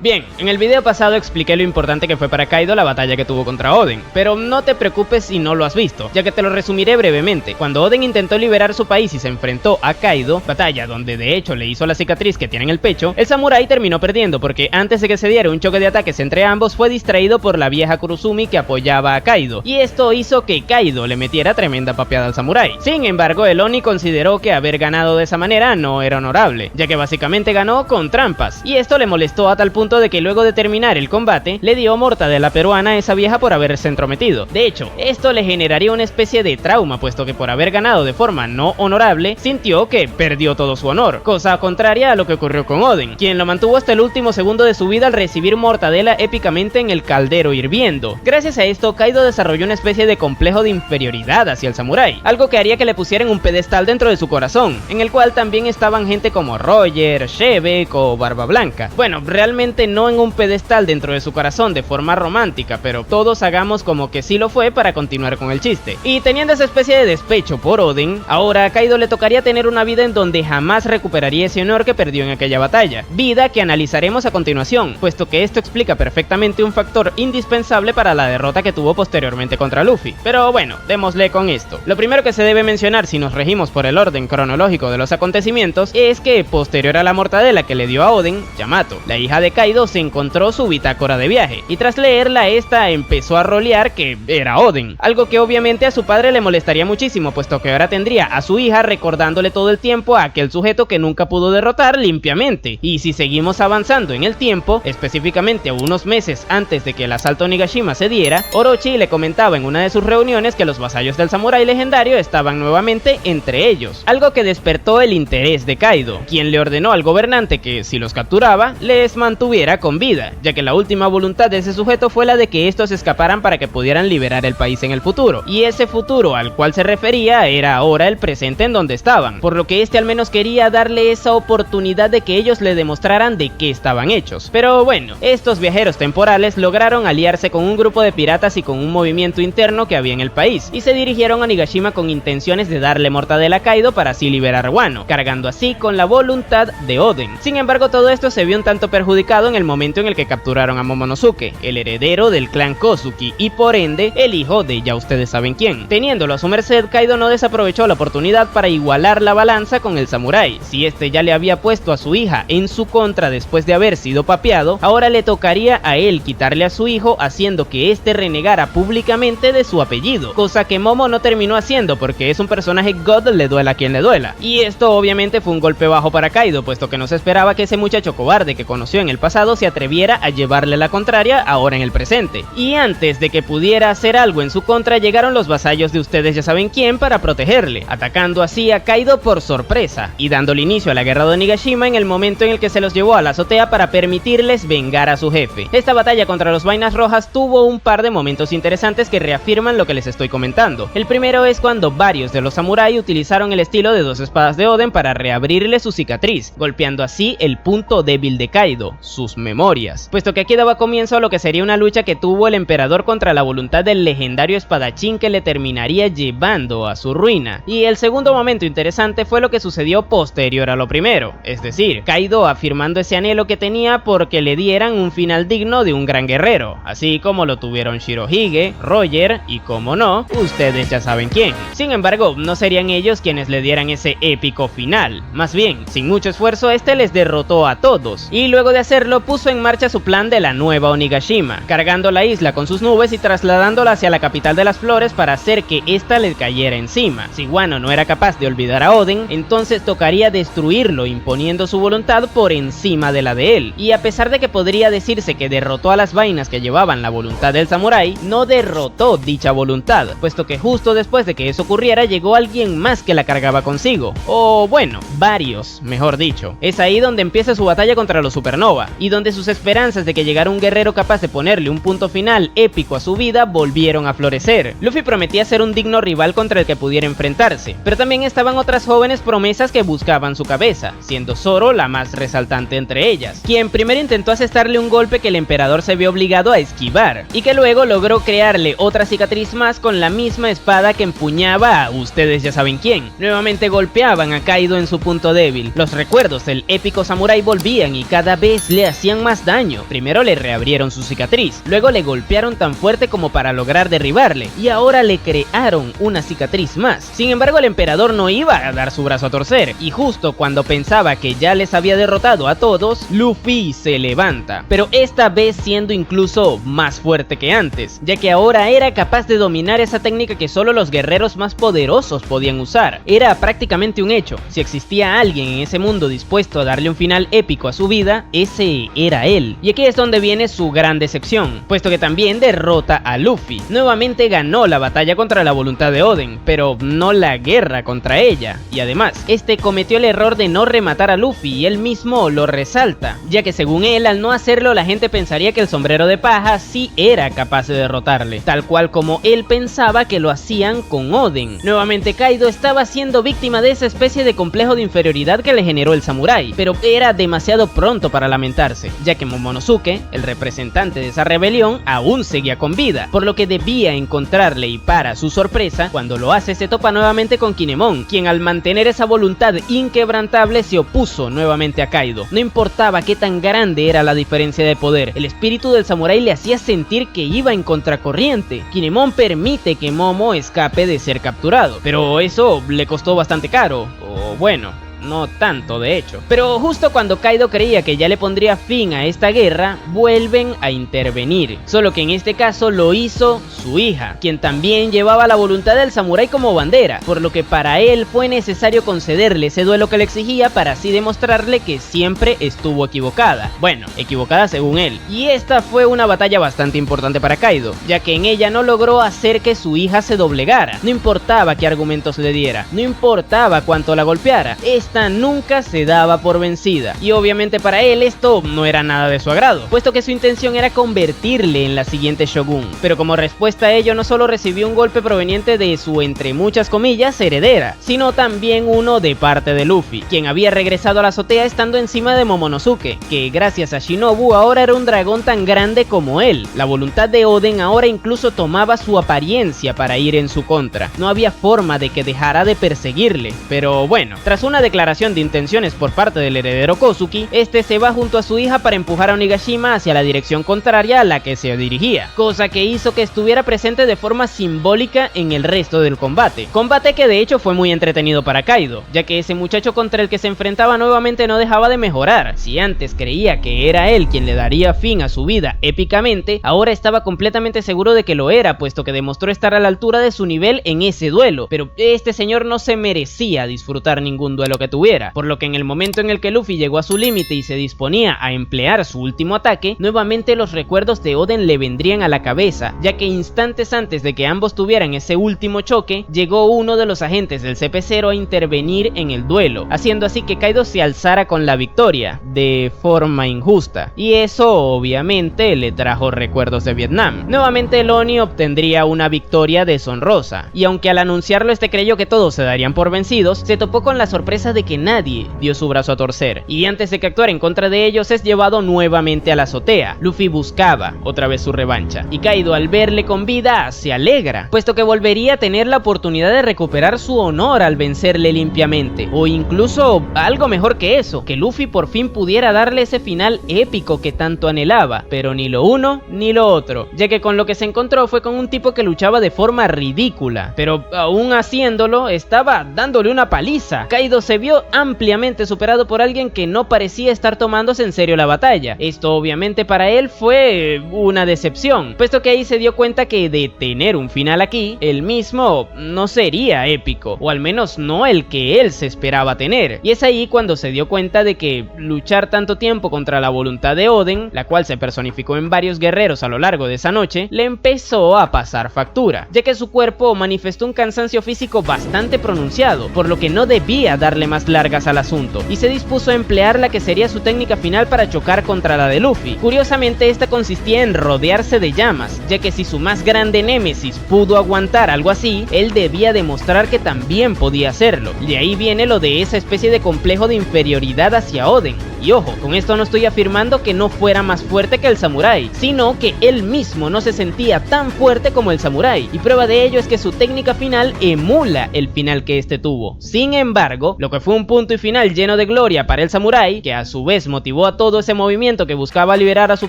Bien, en el video pasado expliqué lo importante que fue para Kaido la batalla que tuvo contra Oden, pero no te preocupes si no lo has visto, ya que te lo resumiré brevemente. Cuando Oden intentó liberar su país y se enfrentó a Kaido, batalla donde de hecho le hizo la cicatriz que tiene en el pecho, el samurái terminó perdiendo porque antes de que se diera un choque de ataques entre ambos fue distraído por la vieja Kurosumi que apoyaba a Kaido, y esto hizo que Kaido le metiera tremenda papeada al samurái. Sin embargo, el Oni consideró que haber ganado de esa manera no era honorable, ya que básicamente ganó con trampas, y esto le molestó a tal punto punto de que luego de terminar el combate, le dio mortadela peruana a esa vieja por haberse entrometido. De hecho, esto le generaría una especie de trauma, puesto que por haber ganado de forma no honorable, sintió que perdió todo su honor, cosa contraria a lo que ocurrió con Oden, quien lo mantuvo hasta el último segundo de su vida al recibir mortadela épicamente en el caldero hirviendo. Gracias a esto, Kaido desarrolló una especie de complejo de inferioridad hacia el samurái, algo que haría que le pusieran un pedestal dentro de su corazón, en el cual también estaban gente como Roger, Shebeck o Barba Blanca. Bueno, realmente no en un pedestal dentro de su corazón de forma romántica, pero todos hagamos como que sí lo fue para continuar con el chiste. Y teniendo esa especie de despecho por Oden, ahora a Kaido le tocaría tener una vida en donde jamás recuperaría ese honor que perdió en aquella batalla, vida que analizaremos a continuación, puesto que esto explica perfectamente un factor indispensable para la derrota que tuvo posteriormente contra Luffy. Pero bueno, démosle con esto. Lo primero que se debe mencionar si nos regimos por el orden cronológico de los acontecimientos es que posterior a la mortadela que le dio a Oden, Yamato, la hija de Kaido, se encontró su bitácora de viaje, y tras leerla esta empezó a rolear que era Oden, algo que obviamente a su padre le molestaría muchísimo, puesto que ahora tendría a su hija recordándole todo el tiempo a aquel sujeto que nunca pudo derrotar limpiamente. Y si seguimos avanzando en el tiempo, específicamente a unos meses antes de que el asalto a Onigashima se diera, Orochi le comentaba en una de sus reuniones que los vasallos del samurái legendario estaban nuevamente entre ellos, algo que despertó el interés de Kaido, quien le ordenó al gobernante que si los capturaba, les mantuviera con vida, ya que la última voluntad de ese sujeto fue la de que estos escaparan para que pudieran liberar el país en el futuro, y ese futuro al cual se refería era ahora el presente en donde estaban, por lo que este al menos quería darle esa oportunidad de que ellos le demostraran de qué estaban hechos. Pero bueno, estos viajeros temporales lograron aliarse con un grupo de piratas y con un movimiento interno que había en el país, y se dirigieron a Onigashima con intenciones de darle mortadela a Kaido para así liberar Wano, cargando así con la voluntad de Oden. Sin embargo, todo esto se vio un tanto perjudicado en el momento en el que capturaron a Momonosuke, el heredero del clan Kozuki y por ende el hijo de ya ustedes saben quién. Teniéndolo a su merced, Kaido no desaprovechó la oportunidad para igualar la balanza con el samurái. Si este ya le había puesto a su hija en su contra después de haber sido papeado, ahora le tocaría a él quitarle a su hijo, haciendo que este renegara públicamente de su apellido, cosa que Momo no terminó haciendo porque es un personaje God, le duela a quien le duela. Y esto obviamente fue un golpe bajo para Kaido, puesto que no se esperaba que ese muchacho cobarde que conoció en el pasado se atreviera a llevarle la contraria ahora en el presente. Y antes de que pudiera hacer algo en su contra, llegaron los vasallos de ustedes ya saben quién para protegerle, atacando así a Kaido por sorpresa y dándole inicio a la guerra de Onigashima en el momento en el que se los llevó a la azotea para permitirles vengar a su jefe. Esta batalla contra los Vainas Rojas tuvo un par de momentos interesantes que reafirman lo que les estoy comentando. El primero es cuando varios de los samuráis utilizaron el estilo de dos espadas de Oden para reabrirle su cicatriz, golpeando así el punto débil de Kaido, sus memorias, puesto que aquí daba comienzo a lo que sería una lucha que tuvo el emperador contra la voluntad del legendario espadachín que le terminaría llevando a su ruina. Y el segundo momento interesante fue lo que sucedió posterior a lo primero, es decir, Kaido afirmando ese anhelo que tenía porque le dieran un final digno de un gran guerrero, así como lo tuvieron Shirohige, Roger y como no, ustedes ya saben quién. Sin embargo, no serían ellos quienes le dieran ese épico final, más bien, sin mucho esfuerzo este les derrotó a todos, y luego de hacerlo puso en marcha su plan de la nueva Onigashima, cargando la isla con sus nubes y trasladándola hacia la capital de las flores para hacer que ésta le cayera encima. Si Wano no era capaz de olvidar a Oden, entonces tocaría destruirlo imponiendo su voluntad por encima de la de él, y a pesar de que podría decirse que derrotó a las vainas que llevaban la voluntad del samurái, no derrotó dicha voluntad, puesto que justo después de que eso ocurriera llegó alguien más que la cargaba consigo, o bueno, varios, mejor dicho. Es ahí donde empieza su batalla contra los Supernova, y donde sus esperanzas de que llegara un guerrero capaz de ponerle un punto final épico a su vida volvieron a florecer. Luffy prometía ser un digno rival contra el que pudiera enfrentarse, pero también estaban otras jóvenes promesas que buscaban su cabeza, siendo Zoro la más resaltante entre ellas, quien primero intentó asestarle un golpe que el emperador se vio obligado a esquivar, y que luego logró crearle otra cicatriz más con la misma espada que empuñaba a ustedes ya saben quién. Nuevamente golpeaban a Kaido en su punto débil. Los recuerdos del épico samurái volvían y cada vez le hacían más daño. Primero le reabrieron su cicatriz, luego le golpearon tan fuerte como para lograr derribarle, y ahora le crearon una cicatriz más. Sin embargo, el emperador no iba a dar su brazo a torcer, y justo cuando pensaba que ya les había derrotado a todos, Luffy se levanta, pero esta vez siendo incluso más fuerte que antes, ya que ahora era capaz de dominar esa técnica que solo los guerreros más poderosos podían usar. Era prácticamente un hecho, si existía alguien en ese mundo dispuesto a darle un final épico a su vida, ese que era él. Y aquí es donde viene su gran decepción, puesto que también derrota a Luffy. Nuevamente ganó la batalla contra la voluntad de Oden, pero no la guerra contra ella. Y además, este cometió el error de no rematar a Luffy y él mismo lo resalta, ya que según él, al no hacerlo la gente pensaría que el sombrero de paja sí era capaz de derrotarle, tal cual como él pensaba que lo hacían con Oden. Nuevamente Kaido estaba siendo víctima de esa especie de complejo de inferioridad que le generó el samurái, pero era demasiado pronto para lamentarse, ya que Momonosuke, el representante de esa rebelión, aún seguía con vida, por lo que debía encontrarle, y para su sorpresa, cuando lo hace se topa nuevamente con Kinemon, quien al mantener esa voluntad inquebrantable se opuso nuevamente a Kaido. No importaba qué tan grande era la diferencia de poder, el espíritu del samurái le hacía sentir que iba en contracorriente. Kinemon permite que Momo escape de ser capturado, pero eso le costó bastante caro, o bueno, no tanto de hecho. Pero justo cuando Kaido creía que ya le pondría fin a esta guerra, vuelven a intervenir, solo que en este caso lo hizo su hija, quien también llevaba la voluntad del samurái como bandera, por lo que para él fue necesario concederle ese duelo que le exigía para así demostrarle que siempre estuvo equivocada. Bueno, equivocada según él. Y esta fue una batalla bastante importante para Kaido, ya que en ella no logró hacer que su hija se doblegara. No importaba qué argumentos le diera, no importaba cuánto la golpeara, esta nunca se daba por vencida. Y obviamente para él esto no era nada de su agrado, puesto que su intención era convertirle en la siguiente shogun. Pero como respuesta a ello no solo recibió un golpe proveniente de su, entre muchas comillas, heredera, sino también uno de parte de Luffy, quien había regresado a la azotea estando encima de Momonosuke, que gracias a Shinobu ahora era un dragón tan grande como él. La voluntad de Oden ahora incluso tomaba su apariencia para ir en su contra. No había forma de que dejara de perseguirle, pero bueno, tras una declaración de intenciones por parte del heredero Kozuki, este se va junto a su hija para empujar a Onigashima hacia la dirección contraria a la que se dirigía, cosa que hizo que estuviera presente de forma simbólica en el resto del combate que de hecho fue muy entretenido para Kaido, ya que ese muchacho contra el que se enfrentaba nuevamente no dejaba de mejorar. Si antes creía que era él quien le daría fin a su vida épicamente, ahora estaba completamente seguro de que lo era, puesto que demostró estar a la altura de su nivel en ese duelo, pero este señor no se merecía disfrutar ningún duelo que tuviera, por lo que en el momento en el que Luffy llegó a su límite y se disponía a emplear su último ataque, nuevamente los recuerdos de Oden le vendrían a la cabeza, ya que instantes antes de que ambos tuvieran ese último choque, llegó uno de los agentes del CP0 a intervenir en el duelo, haciendo así que Kaido se alzara con la victoria, de forma injusta, y eso obviamente le trajo recuerdos de Vietnam. Nuevamente el Oni obtendría una victoria deshonrosa, y aunque al anunciarlo este creyó que todos se darían por vencidos, se topó con la sorpresa de que nadie dio su brazo a torcer, y antes de que actuara en contra de ellos es llevado nuevamente a la azotea. Luffy buscaba otra vez su revancha, y Kaido al verle con vida se alegra, puesto que volvería a tener la oportunidad de recuperar su honor al vencerle limpiamente, o incluso algo mejor que eso, que Luffy por fin pudiera darle ese final épico que tanto anhelaba, pero ni lo uno ni lo otro, ya que con lo que se encontró fue con un tipo que luchaba de forma ridícula, pero aún haciéndolo estaba dándole una paliza. Kaido se vio ampliamente superado por alguien que no parecía estar tomándose en serio la batalla. Esto obviamente para él fue una decepción, puesto que ahí se dio cuenta que de tener un final aquí, él mismo no sería épico, o al menos no el que él se esperaba tener. Y es ahí cuando se dio cuenta de que luchar tanto tiempo contra la voluntad de Oden, la cual se personificó en varios guerreros a lo largo de esa noche, le empezó a pasar factura, ya que su cuerpo manifestó un cansancio físico bastante pronunciado, por lo que no debía darle más largas al asunto, y se dispuso a emplear la que sería su técnica final para chocar contra la de Luffy. Curiosamente esta consistía en rodearse de llamas, ya que si su más grande némesis pudo aguantar algo así, él debía demostrar que también podía hacerlo. De ahí viene lo de esa especie de complejo de inferioridad hacia Oden. Y ojo, con esto no estoy afirmando que no fuera más fuerte que el samurái, sino que él mismo no se sentía tan fuerte como el samurái, y prueba de ello es que su técnica final emula el final que este tuvo. Sin embargo, lo que fue un punto y final lleno de gloria para el samurái, que a su vez motivó a todo ese movimiento que buscaba liberar a su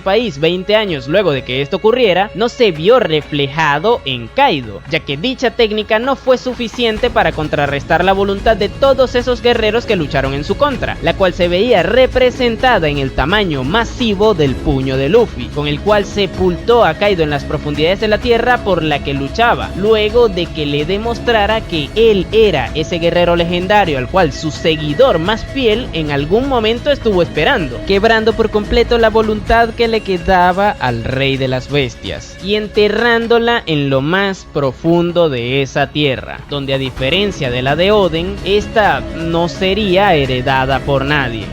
país 20 años luego de que esto ocurriera, no se vio reflejado en Kaido, ya que dicha técnica no fue suficiente para contrarrestar la voluntad de todos esos guerreros que lucharon en su contra, la cual se veía representada en el tamaño masivo del puño de Luffy, con el cual sepultó a Kaido en las profundidades de la tierra por la que luchaba, luego de que le demostrara que él era ese guerrero legendario al cual su seguidor más fiel en algún momento estuvo esperando, quebrando por completo la voluntad que le quedaba al rey de las bestias y enterrándola en lo más profundo de esa tierra, donde a diferencia de la de Oden, esta no sería heredada por nadie.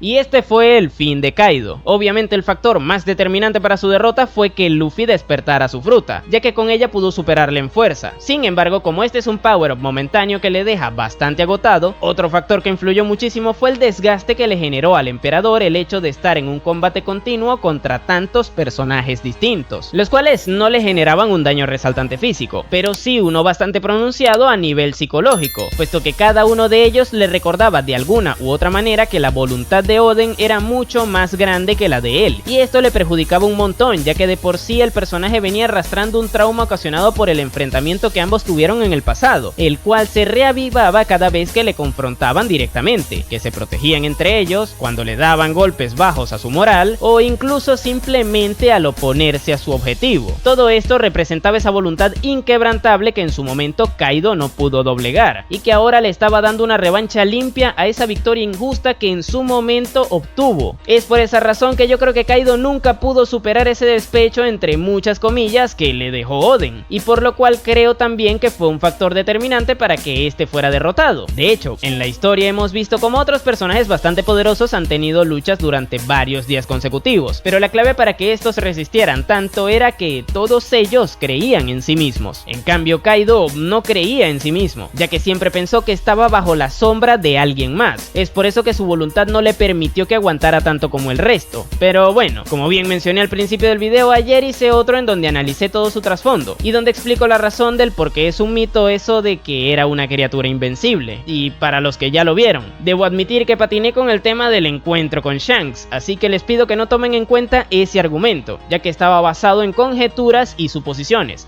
Y este fue el fin de Kaido. Obviamente el factor más determinante para su derrota fue que Luffy despertara su fruta, ya que con ella pudo superarle en fuerza. Sin embargo, como este es un power-up momentáneo que le deja bastante agotado, otro factor que influyó muchísimo fue el desgaste que le generó al emperador el hecho de estar en un combate continuo contra tantos personajes distintos, los cuales no le generaban un daño resaltante físico, pero sí uno bastante pronunciado a nivel psicológico, puesto que cada uno de ellos le recordaba de alguna u otra manera que la voluntad de Oden era mucho más grande que la de él, y esto le perjudicaba un montón, ya que de por sí el personaje venía arrastrando un trauma ocasionado por el enfrentamiento que ambos tuvieron en el pasado, el cual se reavivaba cada vez que le confrontaban directamente, que se protegían entre ellos, cuando le daban golpes bajos a su moral, o incluso simplemente al oponerse a su objetivo. Todo esto representaba esa voluntad inquebrantable que en su momento Kaido no pudo doblegar, y que ahora le estaba dando una revancha limpia a esa victoria injusta que en su momento obtuvo. Es por esa razón que yo creo que Kaido nunca pudo superar ese despecho entre muchas comillas que le dejó Oden, y por lo cual creo también que fue un factor determinante para que este fuera derrotado. De hecho, en la historia hemos visto como otros personajes bastante poderosos han tenido luchas durante varios días consecutivos, pero la clave para que estos resistieran tanto era que todos ellos creían en sí mismos. En cambio, Kaido no creía en sí mismo, ya que siempre pensó que estaba bajo la sombra de alguien más. Es por eso que su voluntad no le permitió que aguantara tanto como el resto. Pero bueno, como bien mencioné al principio del video, ayer hice otro en donde analicé todo su trasfondo y donde explico la razón del por qué es un mito eso de que era una criatura invencible. Y para los que ya lo vieron, debo admitir que patiné con el tema del encuentro con Shanks, así que les pido que no tomen en cuenta ese argumento, ya que estaba basado en conjeturas y suposiciones.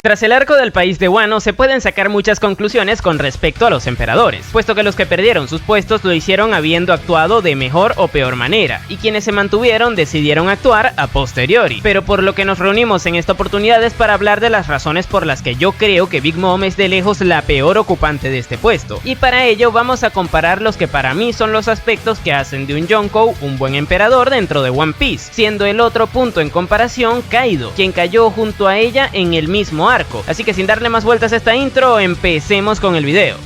Tras el arco del país de Wano se pueden sacar muchas conclusiones con respecto a los emperadores, puesto que los que perdieron sus puestos lo hicieron habiendo actuado de mejor o peor manera, y quienes se mantuvieron decidieron actuar a posteriori. Pero por lo que nos reunimos en esta oportunidad es para hablar de las razones por las que yo creo que Big Mom es de lejos la peor ocupante de este puesto, y para ello vamos a comparar los que para mí son los aspectos que hacen de un Yonkou un buen emperador dentro de One Piece, siendo el otro punto en comparación Kaido, quien cayó junto a ella en el mismo arco. Así que sin darle más vueltas a esta intro, empecemos con el video.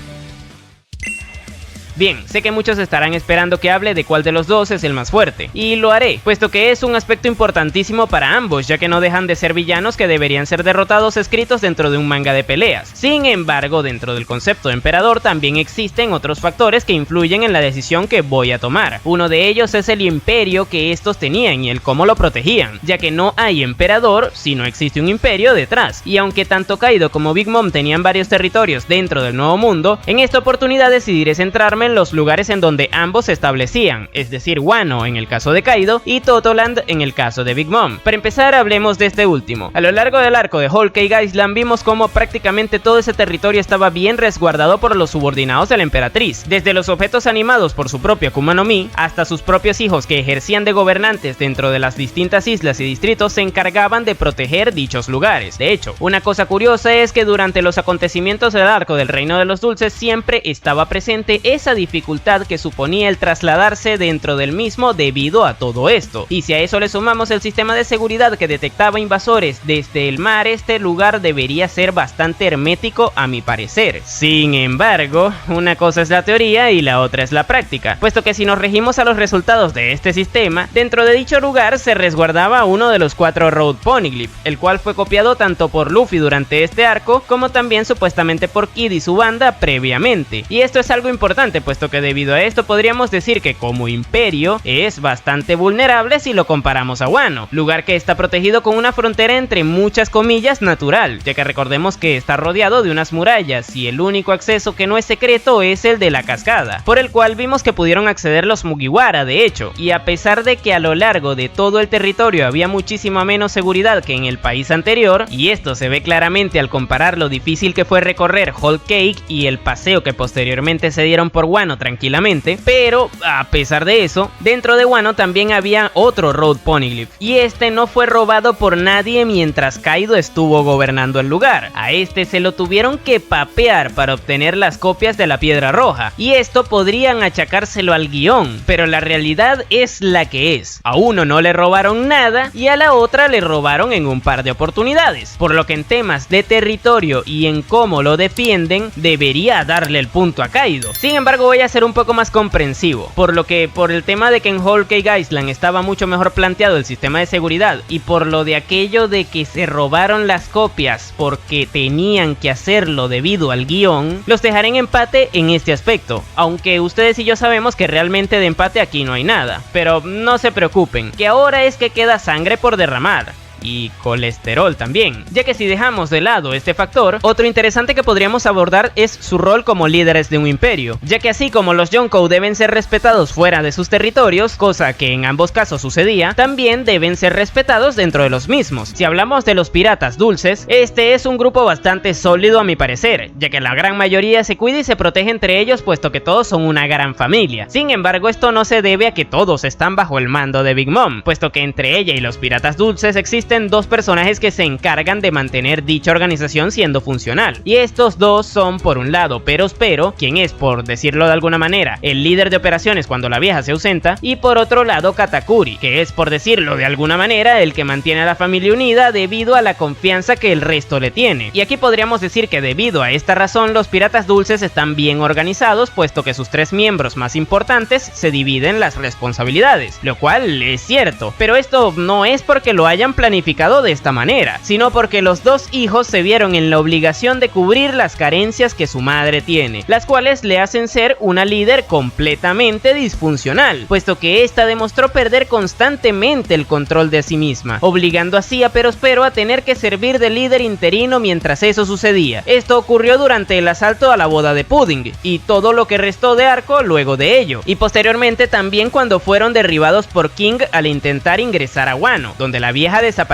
Bien, sé que muchos estarán esperando que hable de cuál de los dos es el más fuerte, y lo haré, puesto que es un aspecto importantísimo para ambos, ya que no dejan de ser villanos que deberían ser derrotados escritos dentro de un manga de peleas. Sin embargo, dentro del concepto de emperador también existen otros factores que influyen en la decisión que voy a tomar. Uno de ellos es el imperio que estos tenían y el cómo lo protegían, ya que no hay emperador si no existe un imperio detrás, y aunque tanto Kaido como Big Mom tenían varios territorios dentro del Nuevo Mundo, en esta oportunidad decidiré centrarme en los lugares en donde ambos se establecían, es decir, Wano en el caso de Kaido y Totoland en el caso de Big Mom. Para empezar, hablemos de este último. A lo largo del arco de Whole Cake Island vimos como prácticamente todo ese territorio estaba bien resguardado por los subordinados de la emperatriz, desde los objetos animados por su propio Akuma no Mi hasta sus propios hijos que ejercían de gobernantes dentro de las distintas islas y distritos se encargaban de proteger dichos lugares. De hecho, una cosa curiosa es que durante los acontecimientos del arco del Reino de los Dulces siempre estaba presente esa dificultad que suponía el trasladarse dentro del mismo debido a todo esto, y si a eso le sumamos el sistema de seguridad que detectaba invasores desde el mar, este lugar debería ser bastante hermético a mi parecer. Sin embargo, una cosa es la teoría y la otra es la práctica, puesto que si nos regimos a los resultados de este sistema, dentro de dicho lugar se resguardaba uno de los 4 Road Poneglyph, el cual fue copiado tanto por Luffy durante este arco como también supuestamente por Kid y su banda previamente, y esto es algo importante puesto que debido a esto podríamos decir que como imperio es bastante vulnerable si lo comparamos a Wano, lugar que está protegido con una frontera entre muchas comillas natural, ya que recordemos que está rodeado de unas murallas y el único acceso que no es secreto es el de la cascada, por el cual vimos que pudieron acceder los Mugiwara de hecho, y a pesar de que a lo largo de todo el territorio había muchísima menos seguridad que en el país anterior, y esto se ve claramente al comparar lo difícil que fue recorrer Whole Cake y el paseo que posteriormente se dieron por Wano tranquilamente, pero a pesar de eso, dentro de Wano también había otro Road Poneglyph, y este no fue robado por nadie mientras Kaido estuvo gobernando el lugar. A este se lo tuvieron que papear para obtener las copias de la piedra roja, y esto podrían achacárselo al guión, pero la realidad es la que es. A uno no le robaron nada y a la otra le robaron en un par de oportunidades, por lo que en temas de territorio y en cómo lo defienden, debería darle el punto a Kaido. Sin embargo, voy a ser un poco más comprensivo, por el tema de que en Whole Cake Island estaba mucho mejor planteado el sistema de seguridad, y por lo de aquello de que se robaron las copias porque tenían que hacerlo debido al guión, los dejaré en empate en este aspecto, aunque ustedes y yo sabemos que realmente de empate aquí no hay nada. Pero no se preocupen, que ahora es que queda sangre por derramar. Y colesterol también, ya que si dejamos de lado este factor, otro interesante que podríamos abordar es su rol como líderes de un imperio, ya que así como los Yonkou deben ser respetados fuera de sus territorios, cosa que en ambos casos sucedía, también deben ser respetados dentro de los mismos. Si hablamos de los piratas dulces, este es un grupo bastante sólido a mi parecer, ya que la gran mayoría se cuida y se protege entre ellos, puesto que todos son una gran familia. Sin embargo, esto no se debe a que todos están bajo el mando de Big Mom, puesto que entre ella y los piratas dulces existen dos personajes que se encargan de mantener dicha organización siendo funcional, y estos dos son por un lado Perospero, quien es, por decirlo de alguna manera, el líder de operaciones cuando la vieja se ausenta, y por otro lado Katakuri, que es, por decirlo de alguna manera, el que mantiene a la familia unida debido a la confianza que el resto le tiene. Y aquí podríamos decir que debido a esta razón los piratas dulces están bien organizados, puesto que sus tres miembros más importantes se dividen las responsabilidades, lo cual es cierto, pero esto no es porque lo hayan planificado de esta manera, sino porque los dos hijos se vieron en la obligación de cubrir las carencias que su madre tiene, las cuales le hacen ser una líder completamente disfuncional, puesto que esta demostró perder constantemente el control de sí misma, obligando así a Perospero a tener que servir de líder interino mientras eso sucedía. Esto ocurrió durante el asalto a la boda de Pudding, y todo lo que restó de arco luego de ello, y posteriormente también cuando fueron derribados por King al intentar ingresar a Wano, donde la vieja desapareció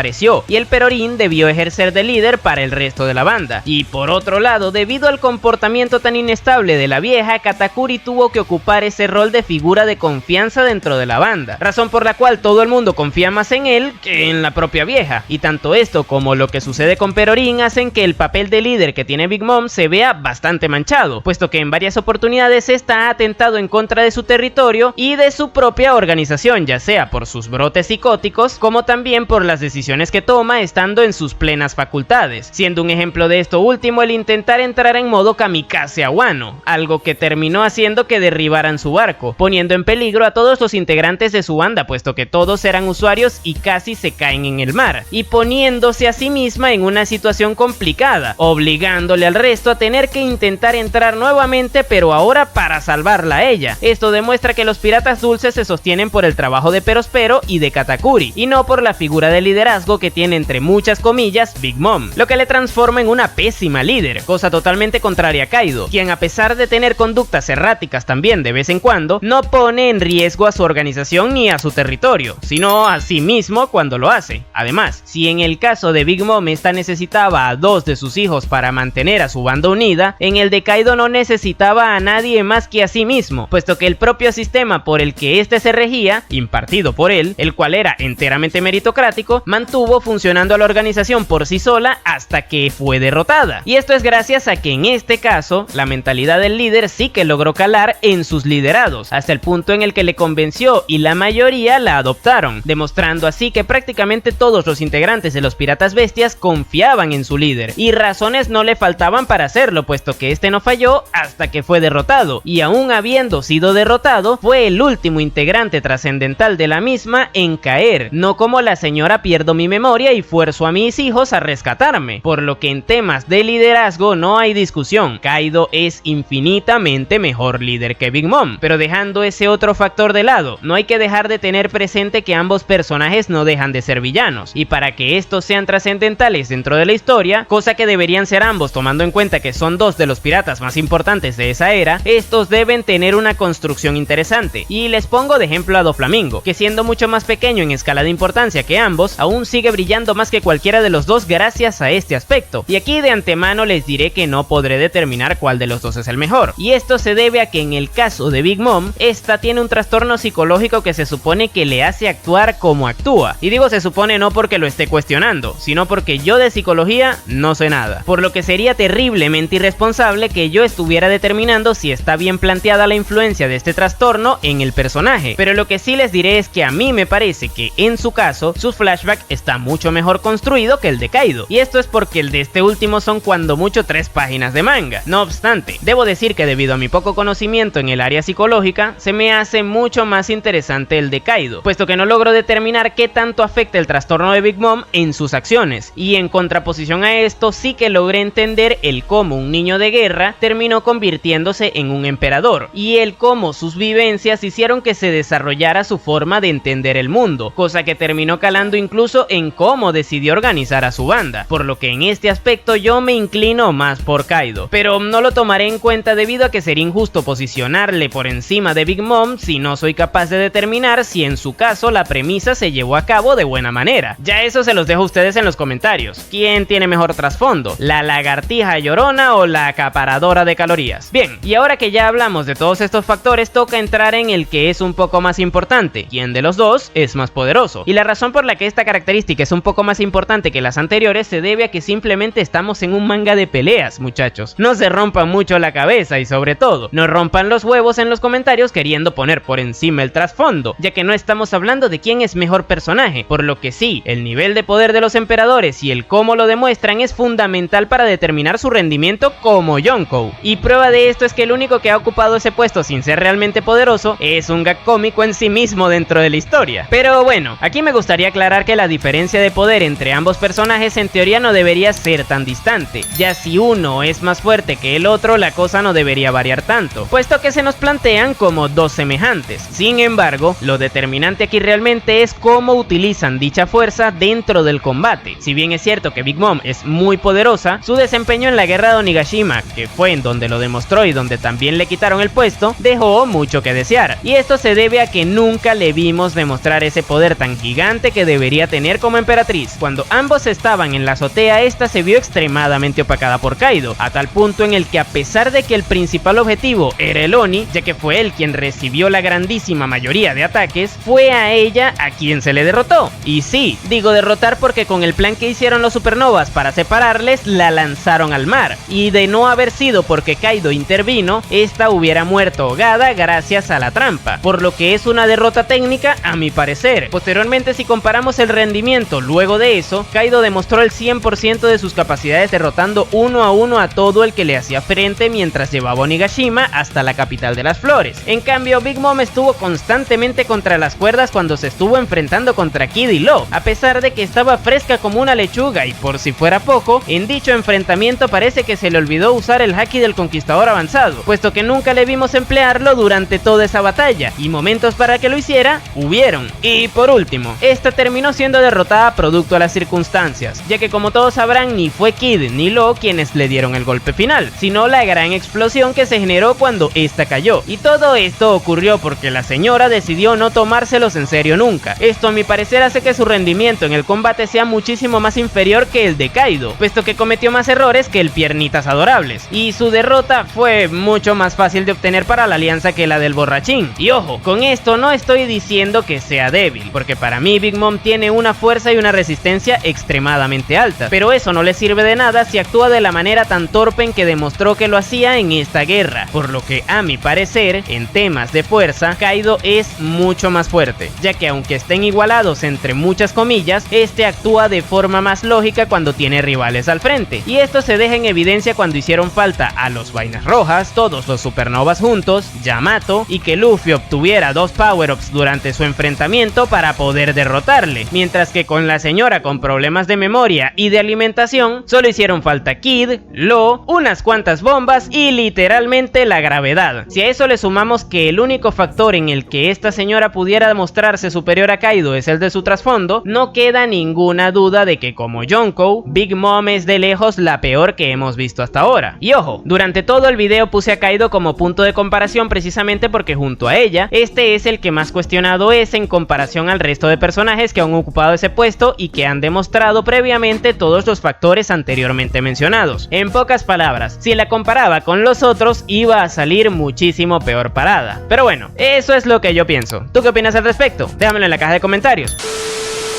y el Perorín debió ejercer de líder para el resto de la banda. Y por otro lado, debido al comportamiento tan inestable de la vieja, Katakuri tuvo que ocupar ese rol de figura de confianza dentro de la banda, razón por la cual todo el mundo confía más en él que en la propia vieja, y tanto esto como lo que sucede con Perorín hacen que el papel de líder que tiene Big Mom se vea bastante manchado, puesto que en varias oportunidades esta ha atentado en contra de su territorio y de su propia organización, ya sea por sus brotes psicóticos como también por las decisiones que toma estando en sus plenas facultades, siendo un ejemplo de esto último el intentar entrar en modo kamikaze a Wano, algo que terminó haciendo que derribaran su barco, poniendo en peligro a todos los integrantes de su banda, puesto que todos eran usuarios y casi se caen en el mar, y poniéndose a sí misma en una situación complicada, obligándole al resto a tener que intentar entrar nuevamente, pero ahora para salvarla a ella. Esto demuestra que los piratas dulces se sostienen por el trabajo de Perospero y de Katakuri, y no por la figura de liderazgo que tiene entre muchas comillas Big Mom, lo que le transforma en una pésima líder, cosa totalmente contraria a Kaido, quien a pesar de tener conductas erráticas también de vez en cuando, no pone en riesgo a su organización ni a su territorio, sino a sí mismo cuando lo hace. Además, si en el caso de Big Mom esta necesitaba a dos de sus hijos para mantener a su banda unida, en el de Kaido no necesitaba a nadie más que a sí mismo, puesto que el propio sistema por el que este se regía, impartido por él, el cual era enteramente meritocrático, mantuvo funcionando a la organización por sí sola hasta que fue derrotada. Y esto es gracias a que en este caso, la mentalidad del líder sí que logró calar en sus liderados, hasta el punto en el que le convenció y la mayoría la adoptaron, demostrando así que prácticamente todos los integrantes de los Piratas Bestias confiaban en su líder, y razones no le faltaban para hacerlo, puesto que este no falló hasta que fue derrotado, y aún habiendo sido derrotado, fue el último integrante trascendental de la misma en caer, no como la señora pierdo mi memoria y fuerzo a mis hijos a rescatarme, por lo que en temas de liderazgo no hay discusión, Kaido es infinitamente mejor líder que Big Mom. Pero dejando ese otro factor de lado, no hay que dejar de tener presente que ambos personajes no dejan de ser villanos, y para que estos sean trascendentales dentro de la historia, cosa que deberían ser ambos tomando en cuenta que son dos de los piratas más importantes de esa era, estos deben tener una construcción interesante, y les pongo de ejemplo a Doflamingo, que siendo mucho más pequeño en escala de importancia que ambos, aún Moon sigue brillando más que cualquiera de los dos gracias a este aspecto, y aquí de antemano les diré que no podré determinar cuál de los dos es el mejor, y esto se debe a que en el caso de Big Mom, esta tiene un trastorno psicológico que se supone que le hace actuar como actúa, y digo se supone no porque lo esté cuestionando, sino porque yo de psicología no sé nada, por lo que sería terriblemente irresponsable que yo estuviera determinando si está bien planteada la influencia de este trastorno en el personaje, pero lo que sí les diré es que a mí me parece que en su caso, su flashback está mucho mejor construido que el de Kaido, y esto es porque el de este último son cuando mucho 3 páginas de manga. No obstante, debo decir que debido a mi poco conocimiento en el área psicológica, se me hace mucho más interesante el de Kaido, puesto que no logro determinar qué tanto afecta el trastorno de Big Mom en sus acciones, y en contraposición a esto sí que logré entender el cómo un niño de guerra terminó convirtiéndose en un emperador, y el cómo sus vivencias hicieron que se desarrollara su forma de entender el mundo, cosa que terminó calando incluso en cómo decidió organizar a su banda, por lo que en este aspecto yo me inclino más por Kaido, pero no lo tomaré en cuenta debido a que sería injusto posicionarle por encima de Big Mom si no soy capaz de determinar si en su caso la premisa se llevó a cabo de buena manera. Ya eso se los dejo a ustedes en los comentarios. ¿Quién tiene mejor trasfondo? ¿La lagartija llorona o la acaparadora de calorías? Bien, y ahora que ya hablamos de todos estos factores, toca entrar en el que es un poco más importante. ¿Quién de los dos es más poderoso? Y la razón por la que esta característica es un poco más importante que las anteriores se debe a que simplemente estamos en un manga de peleas, muchachos. No se rompan mucho la cabeza y sobre todo, no rompan los huevos en los comentarios queriendo poner por encima el trasfondo, ya que no estamos hablando de quién es mejor personaje, por lo que sí, el nivel de poder de los emperadores y el cómo lo demuestran es fundamental para determinar su rendimiento como Yonkou. Y prueba de esto es que el único que ha ocupado ese puesto sin ser realmente poderoso es un gag cómico en sí mismo dentro de la historia. Pero bueno, aquí me gustaría aclarar que la diferencia de poder entre ambos personajes en teoría no debería ser tan distante, ya si uno es más fuerte que el otro la cosa no debería variar tanto, puesto que se nos plantean como dos semejantes. Sin embargo, lo determinante aquí realmente es cómo utilizan dicha fuerza dentro del combate. Si bien es cierto que Big Mom es muy poderosa, su desempeño en la guerra de Onigashima, que fue en donde lo demostró y donde también le quitaron el puesto, dejó mucho que desear, y esto se debe a que nunca le vimos demostrar ese poder tan gigante que debería tener como emperatriz. Cuando ambos estaban en la azotea, esta se vio extremadamente opacada por Kaido, a tal punto en el que a pesar de que el principal objetivo era el Oni, ya que fue él quien recibió la grandísima mayoría de ataques, fue a ella a quien se le derrotó. Y sí, digo derrotar porque con el plan que hicieron los supernovas para separarles, la lanzaron al mar, y de no haber sido porque Kaido intervino, esta hubiera muerto ahogada gracias a la trampa, por lo que es una derrota técnica a mi parecer. Posteriormente, si comparamos el rendimiento luego de eso, Kaido demostró el 100% de sus capacidades derrotando uno a uno a todo el que le hacía frente mientras llevaba a Onigashima hasta la capital de las flores. En cambio, Big Mom estuvo constantemente contra las cuerdas cuando se estuvo enfrentando contra Kid y Law, a pesar de que estaba fresca como una lechuga, y por si fuera poco, en dicho enfrentamiento parece que se le olvidó usar el haki del conquistador avanzado, puesto que nunca le vimos emplearlo durante toda esa batalla, y momentos para que lo hiciera, hubieron. Y por último, esta terminó siendo derrotada producto a las circunstancias, ya que como todos sabrán, ni fue Kid ni Law quienes le dieron el golpe final, sino la gran explosión que se generó cuando esta cayó, y todo esto ocurrió porque la señora decidió no tomárselos en serio nunca. Esto a mi parecer hace que su rendimiento en el combate sea muchísimo más inferior que el de Kaido, puesto que cometió más errores que el Piernitas Adorables, y su derrota fue mucho más fácil de obtener para la alianza que la del borrachín. Y ojo, con esto no estoy diciendo que sea débil, porque para mí Big Mom tiene una fuerza y una resistencia extremadamente altas, pero eso no le sirve de nada si actúa de la manera tan torpe en que demostró que lo hacía en esta guerra, por lo que a mi parecer, en temas de fuerza, Kaido es mucho más fuerte, ya que aunque estén igualados entre muchas comillas, este actúa de forma más lógica cuando tiene rivales al frente, y esto se deja en evidencia cuando hicieron falta a los Vainas Rojas, todos los supernovas juntos, Yamato, y que Luffy obtuviera 2 power-ups durante su enfrentamiento para poder derrotarle, mientras que con la señora con problemas de memoria y de alimentación, solo hicieron falta Kid, Law, unas cuantas bombas y literalmente la gravedad. Si a eso le sumamos que el único factor en el que esta señora pudiera demostrarse superior a Kaido es el de su trasfondo, no queda ninguna duda de que como Yonkou, Big Mom es de lejos la peor que hemos visto hasta ahora. Y ojo, durante todo el video puse a Kaido como punto de comparación precisamente porque junto a ella, este es el que más cuestionado es en comparación al resto de personajes que han ocupado ocupado ese puesto y que han demostrado previamente todos los factores anteriormente mencionados. En pocas palabras, si la comparaba con los otros, iba a salir muchísimo peor parada. Pero bueno, eso es lo que yo pienso. ¿Tú qué opinas al respecto? Déjamelo en la caja de comentarios.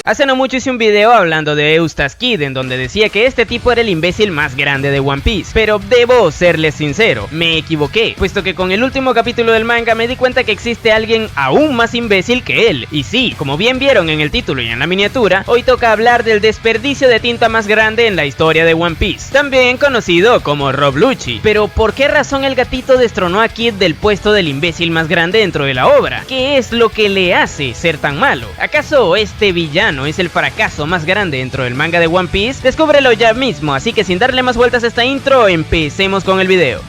Hace no mucho hice un video hablando de Eustace Kid, en donde decía que este tipo era el imbécil más grande de One Piece, pero debo serles sincero, me equivoqué, puesto que con el último capítulo del manga me di cuenta que existe alguien aún más imbécil que él. Y sí, como bien vieron en el título y en la miniatura, hoy toca hablar del desperdicio de tinta más grande en la historia de One Piece, también conocido como Rob Lucci. Pero ¿por qué razón el gatito destronó a Kid del puesto del imbécil más grande dentro de la obra? ¿Qué es lo que le hace ser tan malo? ¿Acaso este villano es el fracaso más grande dentro del manga de One Piece? Descúbrelo ya mismo, así que sin darle más vueltas a esta intro, empecemos con el video.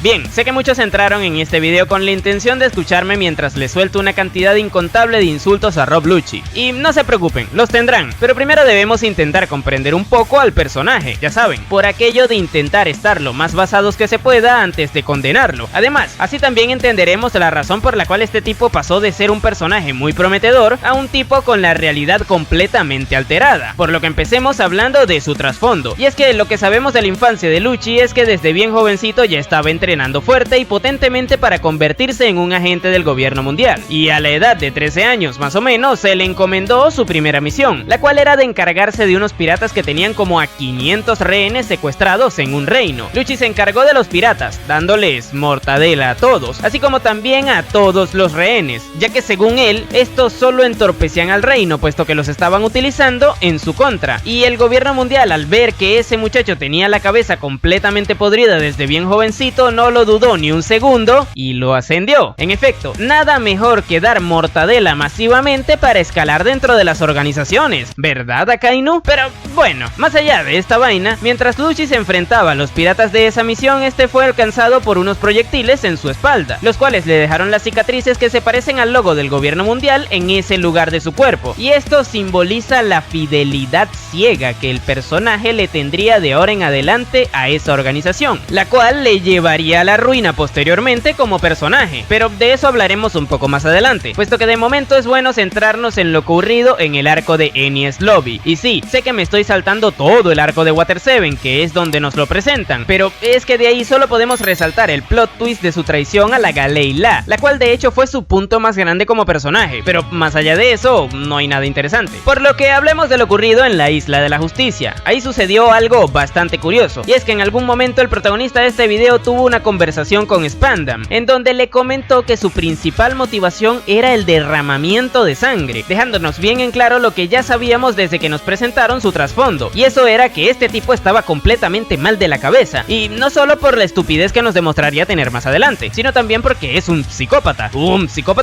Bien, sé que muchos entraron en este video con la intención de escucharme mientras les suelto una cantidad incontable de insultos a Rob Lucci. Y no se preocupen, los tendrán, pero primero debemos intentar comprender un poco al personaje, ya saben, por aquello de intentar estar lo más basados que se pueda antes de condenarlo. Además, así también entenderemos la razón por la cual este tipo pasó de ser un personaje muy prometedor a un tipo con la realidad completamente alterada. Por lo que empecemos hablando de su trasfondo. Y es que lo que sabemos de la infancia de Lucci es que desde bien jovencito ya estaba entrenando fuerte y potentemente para convertirse en un agente del gobierno mundial, y a la edad de 13 años más o menos se le encomendó su primera misión, la cual era de encargarse de unos piratas que tenían como a 500 rehenes secuestrados en un reino. Lucci se encargó de los piratas, dándoles mortadela a todos, así como también a todos los rehenes, ya que según él, estos solo entorpecían al reino, puesto que los estaban utilizando en su contra, y el gobierno mundial, al ver que ese muchacho tenía la cabeza completamente podrida desde bien jovencito, no lo dudó ni un segundo y lo ascendió. En efecto, nada mejor que dar mortadela masivamente para escalar dentro de las organizaciones, ¿verdad, Akainu? Pero bueno, más allá de esta vaina, mientras Lucci se enfrentaba a los piratas de esa misión, este fue alcanzado por unos proyectiles en su espalda, los cuales le dejaron las cicatrices que se parecen al logo del gobierno mundial en ese lugar de su cuerpo, y esto simboliza la fidelidad ciega que el personaje le tendría de ahora en adelante a esa organización, la cual le llevaría a la ruina posteriormente como personaje, pero de eso hablaremos un poco más adelante, puesto que de momento es bueno centrarnos en lo ocurrido en el arco de Enies Lobby. Y sí, sé que me estoy saltando todo el arco de Water 7, que es donde nos lo presentan, pero es que de ahí solo podemos resaltar el plot twist de su traición a la Galei La, la cual de hecho fue su punto más grande como personaje, pero más allá de eso no hay nada interesante. Por lo que hablemos de lo ocurrido en la Isla de la Justicia. Ahí sucedió algo bastante curioso, y es que en algún momento el protagonista de este video tuvo una conversación con Spandam, en donde le comentó que su principal motivación era el derramamiento de sangre, dejándonos bien en claro lo que ya sabíamos desde que nos presentaron su trasfondo, y eso era que este tipo estaba completamente mal de la cabeza, y no solo por la estupidez que nos demostraría tener más adelante, sino también porque es un psicópata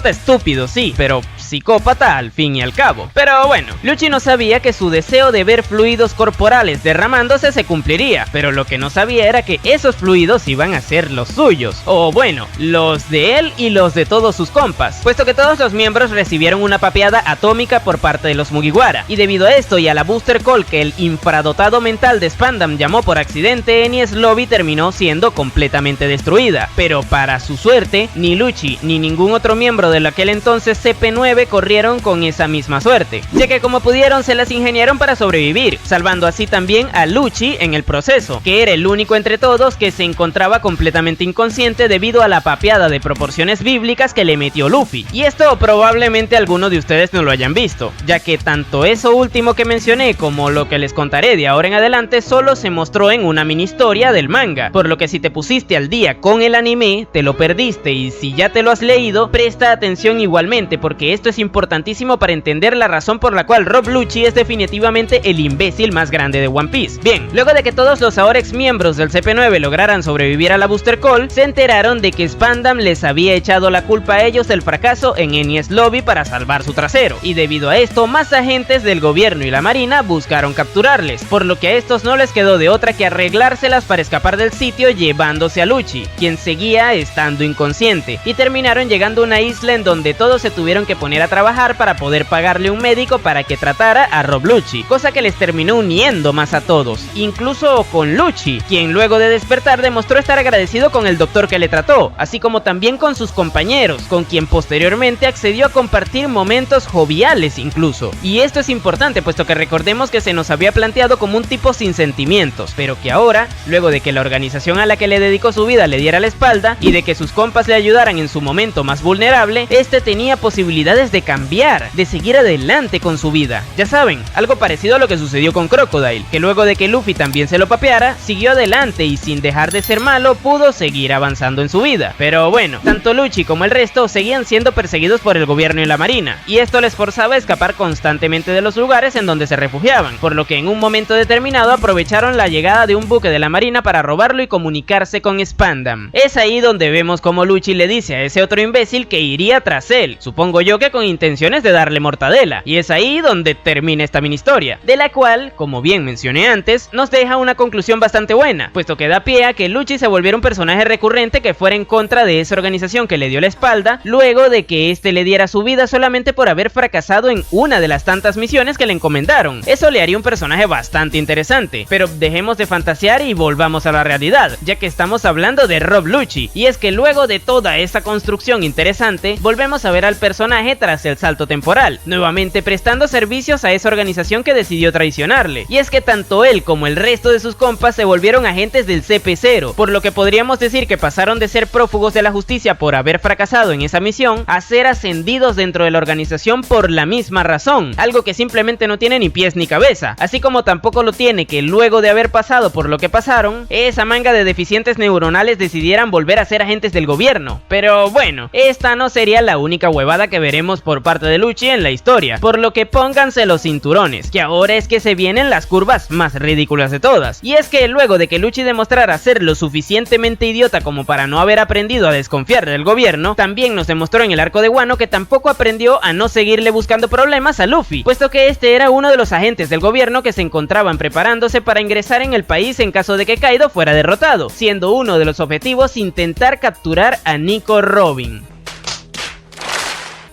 estúpido, sí, pero psicópata al fin y al cabo. Pero bueno, Lucci no sabía que su deseo de ver fluidos corporales derramándose se cumpliría, pero lo que no sabía era que esos fluidos iban a ser los suyos, o bueno, los de él y los de todos sus compas, puesto que todos los miembros recibieron una papeada atómica por parte de los Mugiwara, y debido a esto y a la Booster Call que el infradotado mental de Spandam llamó por accidente, Enies Lobby terminó siendo completamente destruida, pero para su suerte, ni Lucci ni ningún otro miembro de aquel entonces CP9 corrieron con esa misma suerte, ya que como pudieron se las ingeniaron para sobrevivir, salvando así también a Lucci en el proceso, que era el único entre todos que se encontraba completamente inconsciente debido a la papeada de proporciones bíblicas que le metió Luffy. Y esto probablemente algunos de ustedes no lo hayan visto, ya que tanto eso último que mencioné como lo que les contaré de ahora en adelante solo se mostró en una mini historia del manga, por lo que si te pusiste al día con el anime, te lo perdiste, y si ya te lo has leído, presta atención igualmente, porque esto es importantísimo para entender la razón por la cual Rob Lucci es definitivamente el imbécil más grande de One Piece. Bien, luego de que todos los ahora ex miembros del CP9 lograran sobrevivir a la Booster Call, se enteraron de que Spandam les había echado la culpa a ellos del fracaso en Enies Lobby para salvar su trasero, y debido a esto más agentes del gobierno y la marina buscaron capturarles, por lo que a estos no les quedó de otra que arreglárselas para escapar del sitio llevándose a Lucci, quien seguía estando inconsciente, y terminaron llegando a una isla en donde todos se tuvieron que poner a trabajar para poder pagarle un médico para que tratara a Rob Lucci, cosa que les terminó uniendo más a todos, incluso con Lucci, quien luego de despertar demostró estar agradecido agradecido con el doctor que le trató, así como también con sus compañeros, con quien posteriormente accedió a compartir momentos joviales incluso. Y esto es importante, puesto que recordemos que se nos había planteado como un tipo sin sentimientos, pero que ahora, luego de que la organización a la que le dedicó su vida le diera la espalda y de que sus compas le ayudaran en su momento más vulnerable, este tenía posibilidades de cambiar, de seguir adelante con su vida. Ya saben, algo parecido a lo que sucedió con Crocodile, que luego de que Luffy también se lo papeara, siguió adelante y sin dejar de ser malo pudo seguir avanzando en su vida. Pero bueno, tanto Lucci como el resto seguían siendo perseguidos por el gobierno y la marina, y esto les forzaba a escapar constantemente de los lugares en donde se refugiaban, por lo que en un momento determinado aprovecharon la llegada de un buque de la marina para robarlo y comunicarse con Spandam. Es ahí donde vemos como Lucci le dice a ese otro imbécil que iría tras él, supongo yo que con intenciones de darle mortadela, y es ahí donde termina esta mini historia, de la cual, como bien mencioné antes, nos deja una conclusión bastante buena, puesto que da pie a que Lucci se volviera un personaje recurrente que fuera en contra de esa organización que le dio la espalda, luego de que este le diera su vida solamente por haber fracasado en una de las tantas misiones que le encomendaron. Eso le haría un personaje bastante interesante, pero dejemos de fantasear y volvamos a la realidad, ya que estamos hablando de Rob Lucci, y es que luego de toda esta construcción interesante, volvemos a ver al personaje tras el salto temporal, nuevamente prestando servicios a esa organización que decidió traicionarle, y es que tanto él como el resto de sus compas se volvieron agentes del CP0, por lo que podríamos decir que pasaron de ser prófugos de la justicia por haber fracasado en esa misión, a ser ascendidos dentro de la organización por la misma razón, algo que simplemente no tiene ni pies ni cabeza, así como tampoco lo tiene que luego de haber pasado por lo que pasaron, esa manga de deficientes neuronales decidieran volver a ser agentes del gobierno. Pero bueno, esta no sería la única huevada que veremos por parte de Lucci en la historia, por lo que pónganse los cinturones, que ahora es que se vienen las curvas más ridículas de todas. Y es que luego de que Lucci demostrara ser lo suficientemente idiota como para no haber aprendido a desconfiar del gobierno, también nos demostró en el arco de Wano que tampoco aprendió a no seguirle buscando problemas a Luffy, puesto que este era uno de los agentes del gobierno que se encontraban preparándose para ingresar en el país en caso de que Kaido fuera derrotado, siendo uno de los objetivos intentar capturar a Nico Robin.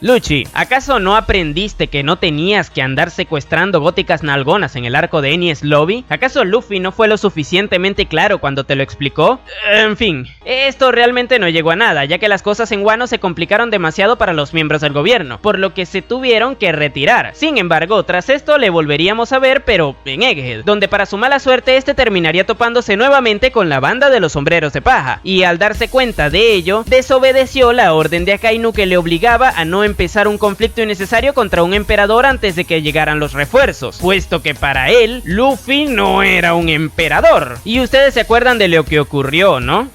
Lucci, ¿acaso no aprendiste que no tenías que andar secuestrando góticas nalgonas en el arco de Enies Lobby? ¿Acaso Luffy no fue lo suficientemente claro cuando te lo explicó? En fin, esto realmente no llegó a nada, ya que las cosas en Wano se complicaron demasiado para los miembros del gobierno, por lo que se tuvieron que retirar. Sin embargo, tras esto le volveríamos a ver, pero en Egghead, donde para su mala suerte este terminaría topándose nuevamente con la banda de los sombreros de paja, y al darse cuenta de ello, desobedeció la orden de Akainu que le obligaba a no empezar un conflicto innecesario contra un emperador antes de que llegaran los refuerzos, puesto que para él, Luffy no era un emperador. Y ustedes se acuerdan de lo que ocurrió, ¿no?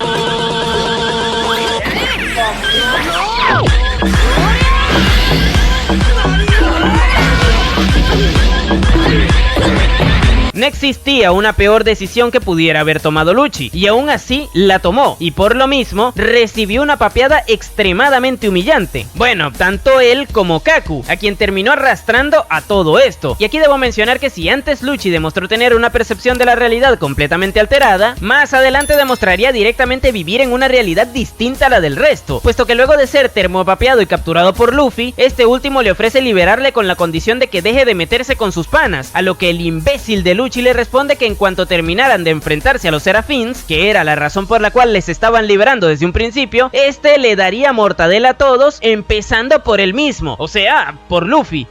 No existía una peor decisión que pudiera haber tomado Lucci, y aún así la tomó, y por lo mismo recibió una papeada extremadamente humillante. Bueno, tanto él como Kaku, a quien terminó arrastrando a todo esto. Y aquí debo mencionar que si antes Lucci demostró tener una percepción de la realidad completamente alterada, más adelante demostraría directamente vivir en una realidad distinta a la del resto, puesto que luego de ser termopapeado y capturado por Luffy, este último le ofrece liberarle con la condición de que deje de meterse con sus panas, a lo que el imbécil de Lucci le responde que en cuanto terminaran de enfrentarse a los Serafins, que era la razón por la cual les estaban liberando desde un principio, este le daría mortadela a todos, empezando por él mismo, o sea, por Luffy.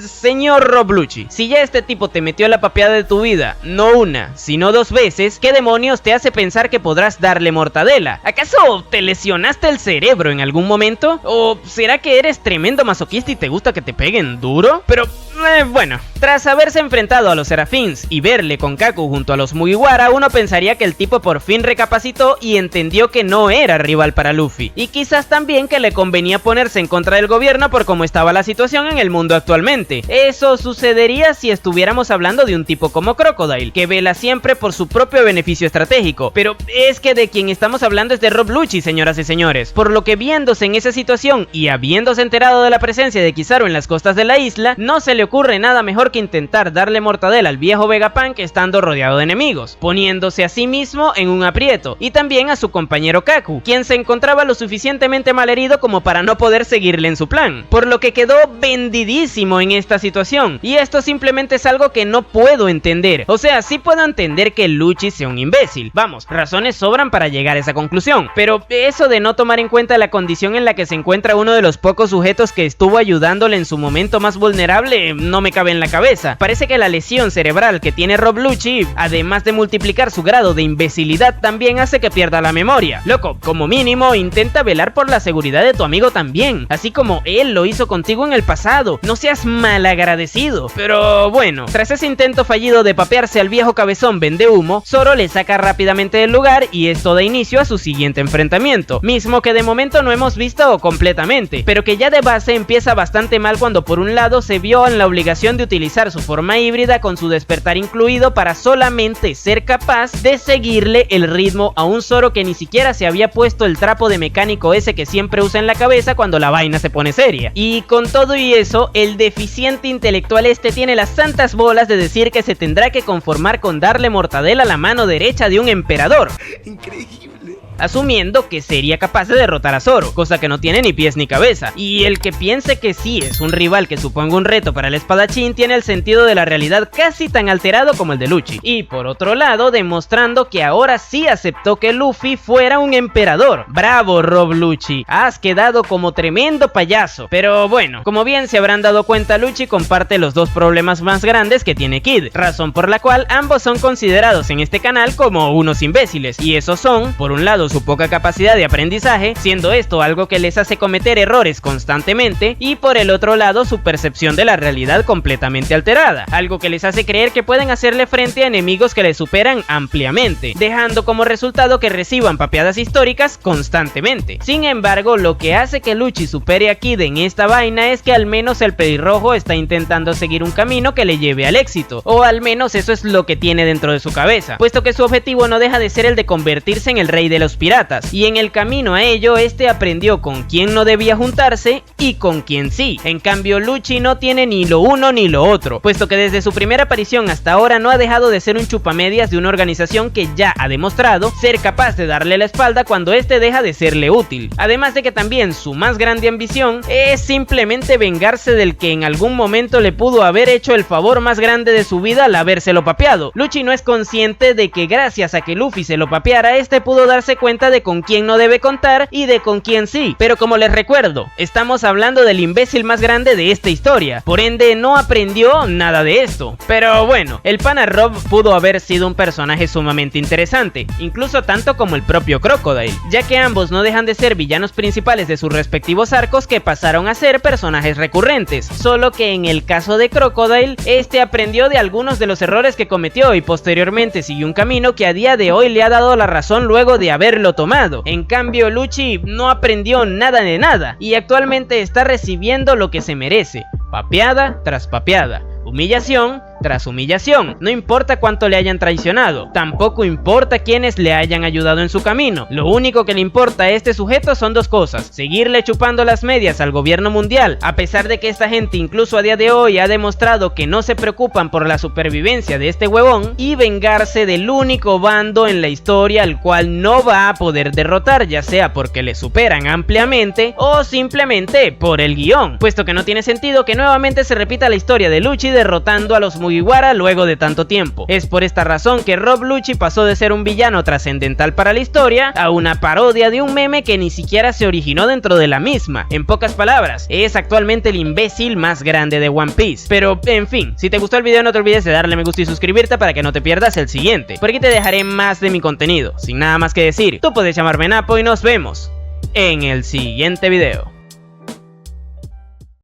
Señor Rob Lucci, si ya este tipo te metió la papeada de tu vida, no una, sino 2 veces, ¿qué demonios te hace pensar que podrás darle mortadela? ¿Acaso te lesionaste el cerebro en algún momento? ¿O será que eres tremendo masoquista y te gusta que te peguen duro? Pero, bueno, tras haberse enfrentado a los Serafins y verle con Kaku junto a los Mugiwara, uno pensaría que el tipo por fin recapacitó y entendió que no era rival para Luffy, y quizás también que le convenía ponerse en contra del gobierno por cómo estaba la situación en el mundo actualmente. Eso sucedería si estuviéramos hablando de un tipo como Crocodile, que vela siempre por su propio beneficio estratégico, pero es que de quien estamos hablando es de Rob Lucci, señoras y señores, por lo que viéndose en esa situación y habiéndose enterado de la presencia de Kizaru en las costas de la isla, no se le ocurrió ocurre nada mejor que intentar darle mortadela al viejo Vegapunk estando rodeado de enemigos, poniéndose a sí mismo en un aprieto, y también a su compañero Kaku, quien se encontraba lo suficientemente malherido como para no poder seguirle en su plan, por lo que quedó vendidísimo en esta situación, y esto simplemente es algo que no puedo entender. O sea, sí puedo entender que Lucci sea un imbécil, vamos, razones sobran para llegar a esa conclusión, pero eso de no tomar en cuenta la condición en la que se encuentra uno de los pocos sujetos que estuvo ayudándole en su momento más vulnerable, no me cabe en la cabeza. Parece que la lesión cerebral que tiene Rob Lucci, además de multiplicar su grado de imbecilidad, también hace que pierda la memoria. Loco, como mínimo intenta velar por la seguridad de tu amigo también, así como él lo hizo contigo en el pasado. No seas malagradecido. Pero bueno, tras ese intento fallido de papearse al viejo cabezón vendehumo, Zoro le saca rápidamente del lugar y esto da inicio a su siguiente enfrentamiento, mismo que de momento no hemos visto completamente, pero que ya de base empieza bastante mal cuando por un lado se vio en la obligación de utilizar su forma híbrida con su despertar incluido para solamente ser capaz de seguirle el ritmo a un Zoro que ni siquiera se había puesto el trapo de mecánico ese que siempre usa en la cabeza cuando la vaina se pone seria. Y con todo y eso, el deficiente intelectual este tiene las santas bolas de decir que se tendrá que conformar con darle mortadela a la mano derecha de un emperador. Increíble. Asumiendo que sería capaz de derrotar a Zoro, cosa que no tiene ni pies ni cabeza. Y el que piense que sí es un rival que suponga un reto para el espadachín tiene el sentido de la realidad casi tan alterado como el de Lucci. Y por otro lado, demostrando que ahora sí aceptó que Luffy fuera un emperador. Bravo, Rob Lucci, has quedado como tremendo payaso. Pero bueno, como bien se habrán dado cuenta, Lucci comparte los dos problemas más grandes que tiene Kid, razón por la cual ambos son considerados en este canal como unos imbéciles. Y esos son, por un lado, su poca capacidad de aprendizaje, siendo esto algo que les hace cometer errores constantemente, y por el otro lado su percepción de la realidad completamente alterada, algo que les hace creer que pueden hacerle frente a enemigos que les superan ampliamente, dejando como resultado que reciban papeadas históricas constantemente. Sin embargo, lo que hace que Lucci supere a Kid en esta vaina es que al menos el pelirrojo está intentando seguir un camino que le lleve al éxito, o al menos eso es lo que tiene dentro de su cabeza, puesto que su objetivo no deja de ser el de convertirse en el rey de los piratas, y en el camino a ello este aprendió con quién no debía juntarse y con quién sí. En cambio, Lucci no tiene ni lo uno ni lo otro, puesto que desde su primera aparición hasta ahora no ha dejado de ser un chupamedias de una organización que ya ha demostrado ser capaz de darle la espalda cuando este deja de serle útil, además de que también su más grande ambición es simplemente vengarse del que en algún momento le pudo haber hecho el favor más grande de su vida al habérselo papeado. Lucci no es consciente de que gracias a que Luffy se lo papeara, este pudo darse cuenta de con quién no debe contar y de con quién sí, pero como les recuerdo, estamos hablando del imbécil más grande de esta historia, por ende no aprendió nada de esto. Pero bueno, el pana Rob pudo haber sido un personaje sumamente interesante, incluso tanto como el propio Crocodile, ya que ambos no dejan de ser villanos principales de sus respectivos arcos que pasaron a ser personajes recurrentes, solo que en el caso de Crocodile, este aprendió de algunos de los errores que cometió y posteriormente siguió un camino que a día de hoy le ha dado la razón luego de haberlo tomado. En cambio, Lucci no aprendió nada de nada y actualmente está recibiendo lo que se merece, papeada tras papeada, humillación tras humillación. No importa cuánto le hayan traicionado, tampoco importa quiénes le hayan ayudado en su camino. Lo único que le importa a este sujeto son dos cosas: seguirle chupando las medias al gobierno mundial, a pesar de que esta gente incluso a día de hoy ha demostrado que no se preocupan por la supervivencia de este huevón, y vengarse del único bando en la historia al cual no va a poder derrotar, ya sea porque le superan ampliamente o simplemente por el guión, puesto que no tiene sentido que nuevamente se repita la historia de Lucci derrotando a los Mugiwara luego de tanto tiempo. Es por esta razón que Rob Lucci pasó de ser un villano trascendental para la historia a una parodia de un meme que ni siquiera se originó dentro de la misma. En pocas palabras, es actualmente el imbécil más grande de One Piece. Pero en fin, si te gustó el video no te olvides de darle me gusta y suscribirte para que no te pierdas el siguiente. Por aquí te dejaré más de mi contenido. Sin nada más que decir, tú puedes llamarme Napo y nos vemos en el siguiente video.